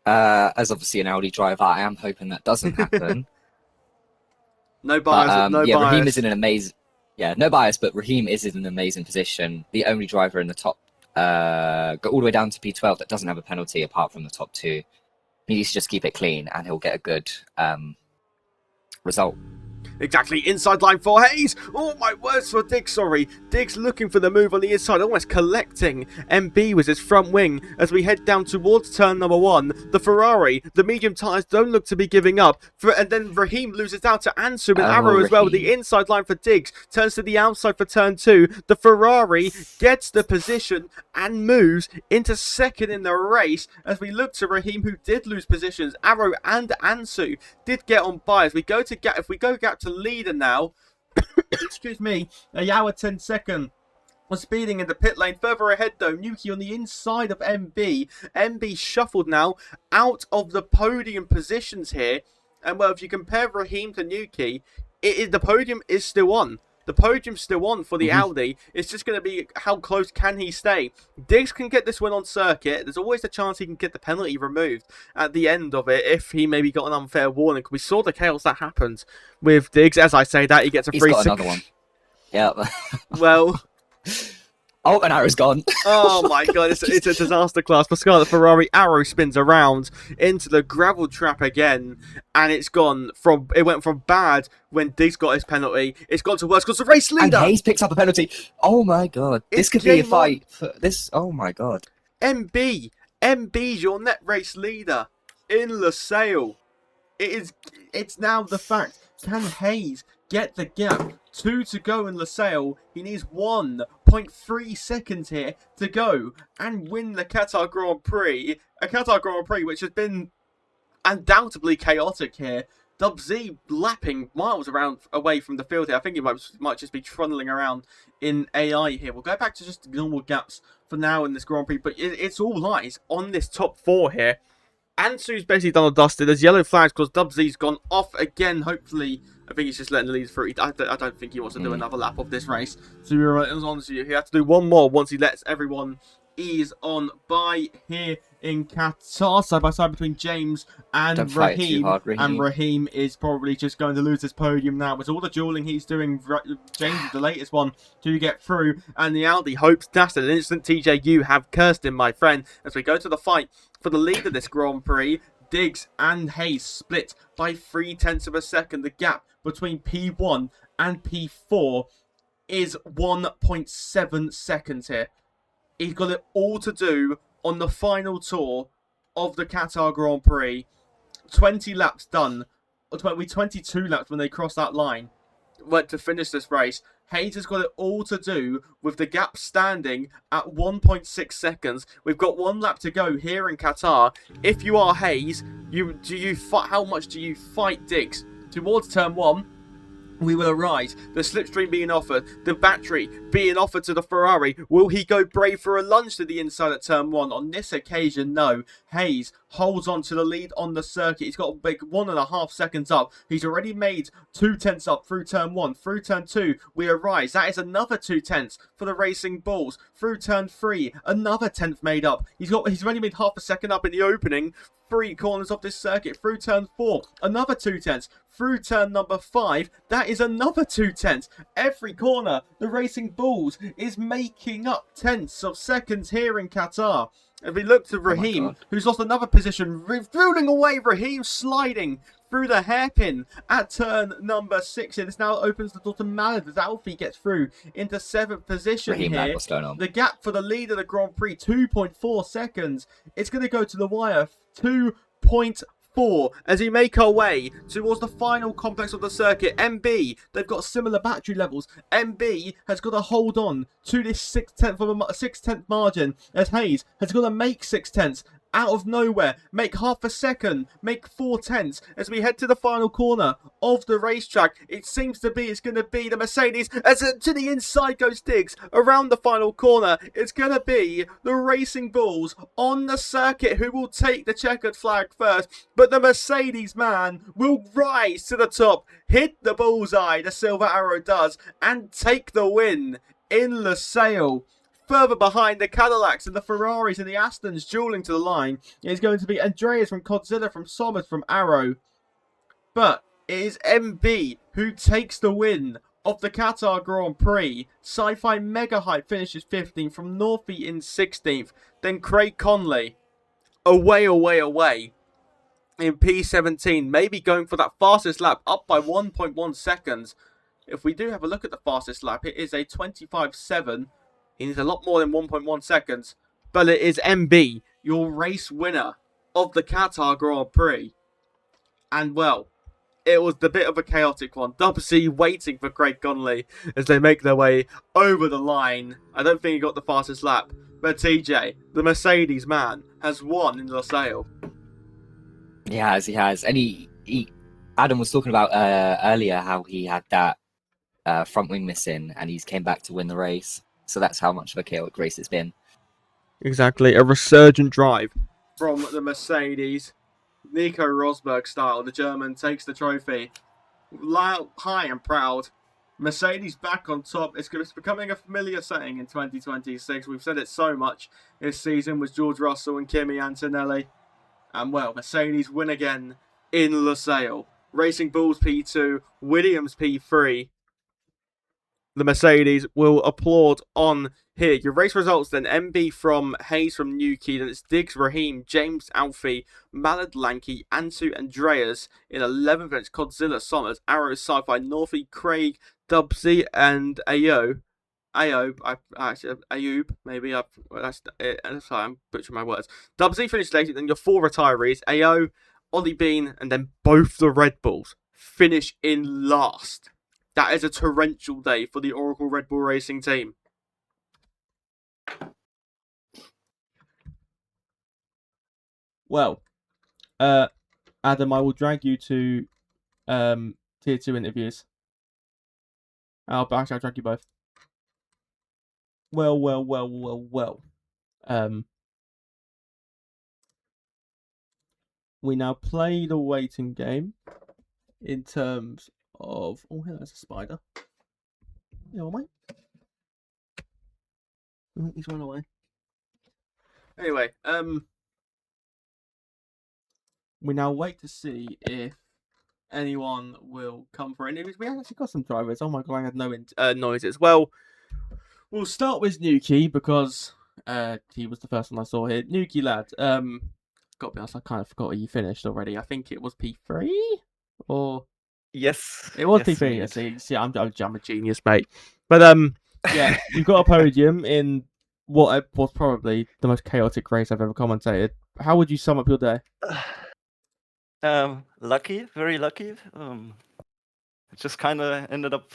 As obviously an Audi driver, I am hoping that doesn't happen. No bias, no bias. Raheem is in an amazing, no bias, but Raheem is in an amazing position. The only driver in the top, go all the way down to P12 that doesn't have a penalty apart from the top 2. He needs to just keep it clean, and he'll get a good result. Exactly, inside line for Hayes. Oh, my words for Diggs, sorry. Diggs looking for the move on the inside, almost collecting MB with his front wing as we head down towards turn number 1. The Ferrari, the medium tyres don't look to be giving up. And then Raheem loses out to Ansu and Arrow as well. Raheem. The inside line for Diggs turns to the outside for turn 2. The Ferrari gets the position and moves into second in the race as we look to Raheem, who did lose positions. Arrow and Ansu did get on by as we go to gap. If we go gap to leader now, excuse me, a Yawa 10-second was speeding in the pit lane. Further ahead though, Nuki on the inside of MB. MB shuffled now out of the podium positions here. And well, if you compare Raheem to Nuki, the podium is still on. The podium's still on for the Audi. It's just going to be how close can he stay. Diggs can get this win on circuit. There's always a chance he can get the penalty removed at the end of it if he maybe got an unfair warning. We saw the chaos that happened with Diggs. As I say that, he gets a He's free... got another one. Yeah. Well... Oh, and Arrow's gone. Oh my god, it's a disaster class. Pascal, the Ferrari Arrow spins around into the gravel trap again, and it went from bad when Diggs got his penalty, it's gone to worse because the race leader! And Hayes picks up a penalty. Oh my god. This could be a fight. Oh my god. MB's your net race leader in Losail. It's now the fact. Can Hayes get the gap? 2 to go in Losail. He needs 1.3 seconds here to go and win the Qatar Grand Prix. A Qatar Grand Prix which has been undoubtedly chaotic here. Dub Z lapping miles away from the field here. I think he might just be trundling around in AI here. We'll go back to just normal gaps for now in this Grand Prix, but it's all lies on this top 4 here. Ansu's basically done or dusted. There's yellow flags because Dub Z's gone off again. Hopefully, I think he's just letting the lead through. I don't think he wants to do another lap of this race. So he had to do one more once he lets everyone ease on by here in Qatar, side by side between James and Raheem. And Raheem is probably just going to lose his podium now. With all the dueling he's doing, James is the latest one to get through, and the Audi hopes that's an instant TJ. You have cursed him, my friend. As we go to the fight for the lead of this Grand Prix, Diggs and Hayes split by 0.3 of a second. The gap between P1 and P4 is 1.7 seconds here. He's got it all to do on the final tour of the Qatar Grand Prix. 20 laps done. 22 laps when they cross that line to finish this race. Hayes has got it all to do with the gap standing at 1.6 seconds. We've got 1 lap to go here in Qatar. If you are Hayes, how much do you fight Diggs towards turn 1? We will arise. The slipstream being offered, the battery being offered to the Ferrari. Will he go brave for a lunge to the inside at turn 1? On this occasion, no. Hayes holds on to the lead on the circuit. He's got a big 1.5 seconds up. He's already made 0.2 up through turn 1. Through turn 2, we arise. That is another 0.2 for the Racing Bulls. Through turn 3, another 10th made up. He's already made half a second up in the opening 3 corners of this circuit. Through turn 4, another 0.2. Through turn number 5, that is another 0.2. Every corner, the Racing Bulls is making up tenths of seconds here in Qatar. If we look to Raheem, who's lost another position, rolling away, Raheem sliding through the hairpin at turn number 6. This now opens the door to Malad as Alfie gets through into 7th position Raheem, here. what's going on? The gap for the lead of the Grand Prix, 2.4 seconds. It's going to go to the wire, 2.4 as we make our way towards the final complex of the circuit. MB, they've got similar battery levels. MB has got to hold on to this 6/10 margin as Hayes has got to make 0.6 out of nowhere, make half a second, make 0.4 as we head to the final corner of the racetrack. It seems to be it's going to be the Mercedes as to the inside goes Diggs around the final corner. It's going to be the Racing Bulls on the circuit who will take the checkered flag first, but the Mercedes man will rise to the top, hit the bullseye, the Silver Arrow does, and take the win in Losail. Further behind, the Cadillacs and the Ferraris and the Astons dueling to the line is going to be Andreas from Godzilla, from Somers, from Arrow. But it is MB who takes the win of the Qatar Grand Prix. Sci-Fi Mega Hype finishes 15th, from Northie in 16th. Then Craig Conley, away in P17, maybe going for that fastest lap, up by 1.1 seconds. If we do have a look at the fastest lap, it is a 25.7. He needs a lot more than 1.1 seconds. But it is MB, your race winner of the Qatar Grand Prix. And well, it was a bit of a chaotic one. WC waiting for Craig Conley as they make their way over the line. I don't think he got the fastest lap. But TJ, the Mercedes man, has won in Losail. He has. And he Adam was talking about earlier how he had that front wing missing and he's came back to win the race. So that's how much of a chaotic race it's been. Exactly. A resurgent drive from the Mercedes. Nico Rosberg style. The German takes the trophy. Loud, high and proud. Mercedes back on top. It's becoming a familiar setting in 2026. We've said it so much this season with George Russell and Kimi Antonelli. And well, Mercedes win again in Losail. Racing Bulls P2, Williams P3. The Mercedes will applaud on here. Your race results then: MB from Hayes from Newquay, then it's Diggs, Raheem, James Alfie, Mallard Lanky, Antu Andreas in 11th, then it's Codzilla, Sommers, Arrow, Sci-Fi, Northie, Craig, Dubsy, and Ayo. Ayub, maybe. Sorry, I'm butchering my words. Dubsy finished late, then your 4 retirees, Ayo, Ollie Bean, and then both the Red Bulls finish in last. That is a torrential day for the Oracle Red Bull Racing team. Well, Adam, I will drag you to tier 2 interviews. I'll drag you both. Well. We now play the waiting game in terms of... Oh, there's a spider. Yeah, mate. He's run away. Anyway, we now wait to see if anyone will come for interviews. We actually got some drivers. Oh my god, I had no noises. Well, we'll start with Newquay because he was the first one I saw here. Newquay lad. Got to be honest, I kind of forgot you finished already. I think it was P3 or Yes. it was yes, P3. indeed. See, I'm a genius, mate. But yeah, you've got a podium in what was probably the most chaotic race I've ever commentated. How would you sum up your day? Lucky, very lucky. It just kind of ended up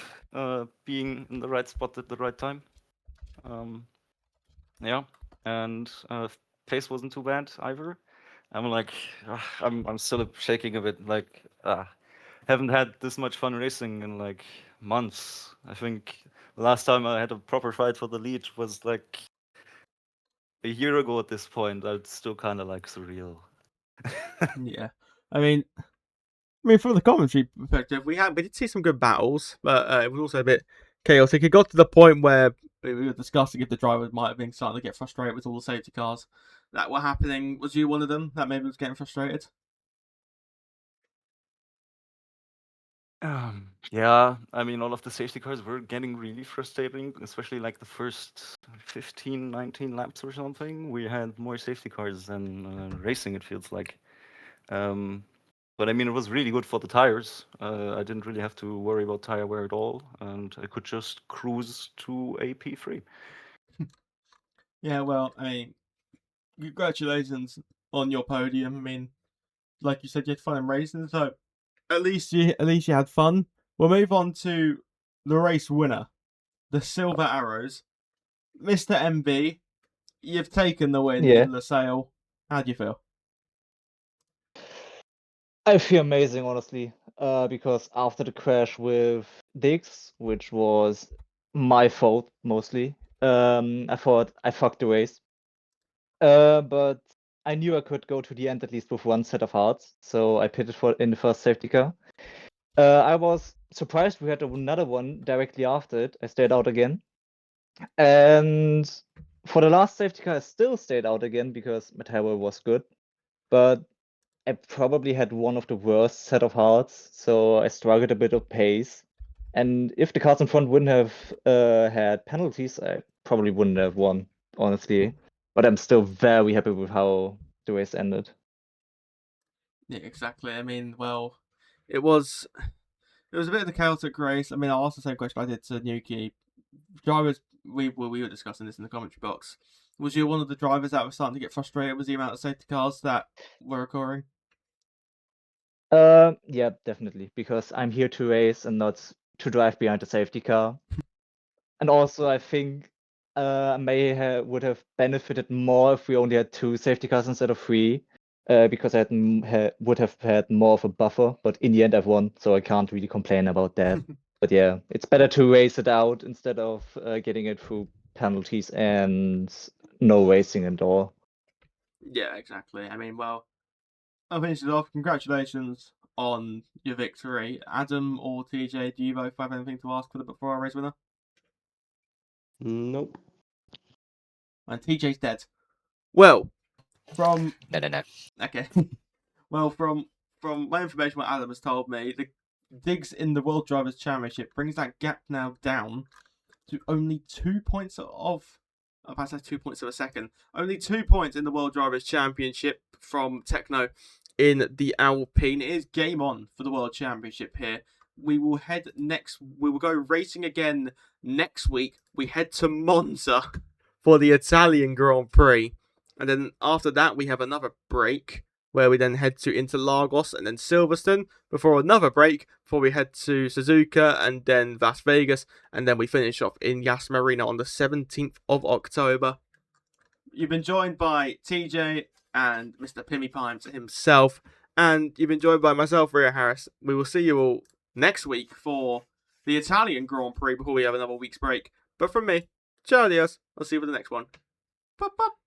being in the right spot at the right time. Yeah, and pace wasn't too bad either. I'm like, I'm still shaking a bit. Like, haven't had this much fun racing in like months. I think the last time I had a proper fight for the lead was like a year ago at this point. It's still kind of like surreal. Yeah, I mean, from the commentary perspective, we did see some good battles, but it was also a bit chaotic. It got to the point where we were discussing if the drivers might have been starting to get frustrated with all the safety cars that were happening. Was you one of them that maybe was getting frustrated? Yeah, I mean, all of the safety cars were getting really frustrating, especially like the first 15, 19 laps or something. We had more safety cars than racing, it feels like. But I mean, it was really good for the tires. I didn't really have to worry about tire wear at all, and I could just cruise to a P3. Yeah, well, I mean, congratulations on your podium. I mean, like you said, you had fun in racing, so at least you had fun. We'll move on to the race winner, the Silver Arrows, Mr. MB. You've taken the win in Losail. How do you feel? I feel amazing, honestly, because after the crash with Diggs, which was my fault mostly, I thought I fucked the race. But I knew I could go to the end at least with one set of hearts, so I pitted in the first safety car. I was surprised we had another one directly after it. I stayed out again. And for the last safety car, I still stayed out again because my tire was good. But I probably had one of the worst set of hearts, so I struggled a bit of pace. And if the cars in front wouldn't have had penalties, I probably wouldn't have won, honestly. But I'm still very happy with how the race ended. Yeah, exactly. I mean, well, it was a bit of a chaotic race. I mean, I'll ask the same question I did to Newquay. Drivers, we were discussing this in the commentary box. Was you one of the drivers that was starting to get frustrated with the amount of safety cars that were occurring? Yeah, definitely, because I'm here to race and not to drive behind the safety car. And also, I think would have benefited more if we only had 2 safety cars instead of 3, because I would have had more of a buffer. But in the end, I've won, so I can't really complain about that. But yeah, it's better to race it out instead of getting it through penalties and no racing at all. Yeah, exactly. I mean, well, I'll finish it off. Congratulations on your victory. Adam or TJ, do you both have anything to ask for our race winner? Nope. And TJ's dead. Well, from No. okay. Well, from my information, what Adam has told me, the digs in the World Drivers' Championship brings that gap now down to only 2 points of. I'm about to say 2 points of a second. Only 2 points in the World Drivers' Championship from Techno in the Alpine. It is game on for the World Championship here. We will go racing again next week. We head to Monza for the Italian Grand Prix. And then after that, we have another break where we then head to Interlagos and then Silverstone before another break before we head to Suzuka and then Las Vegas. And then we finish off in Yas Marina on the 17th of October. You've been joined by TJ and Mr. Pimmy Pimes himself. And you've been joined by myself, Ria Harris. We will see you all next week for the Italian Grand Prix before we have another week's break. But from me, ciao, adios. I'll see you for the next one. Bye-bye.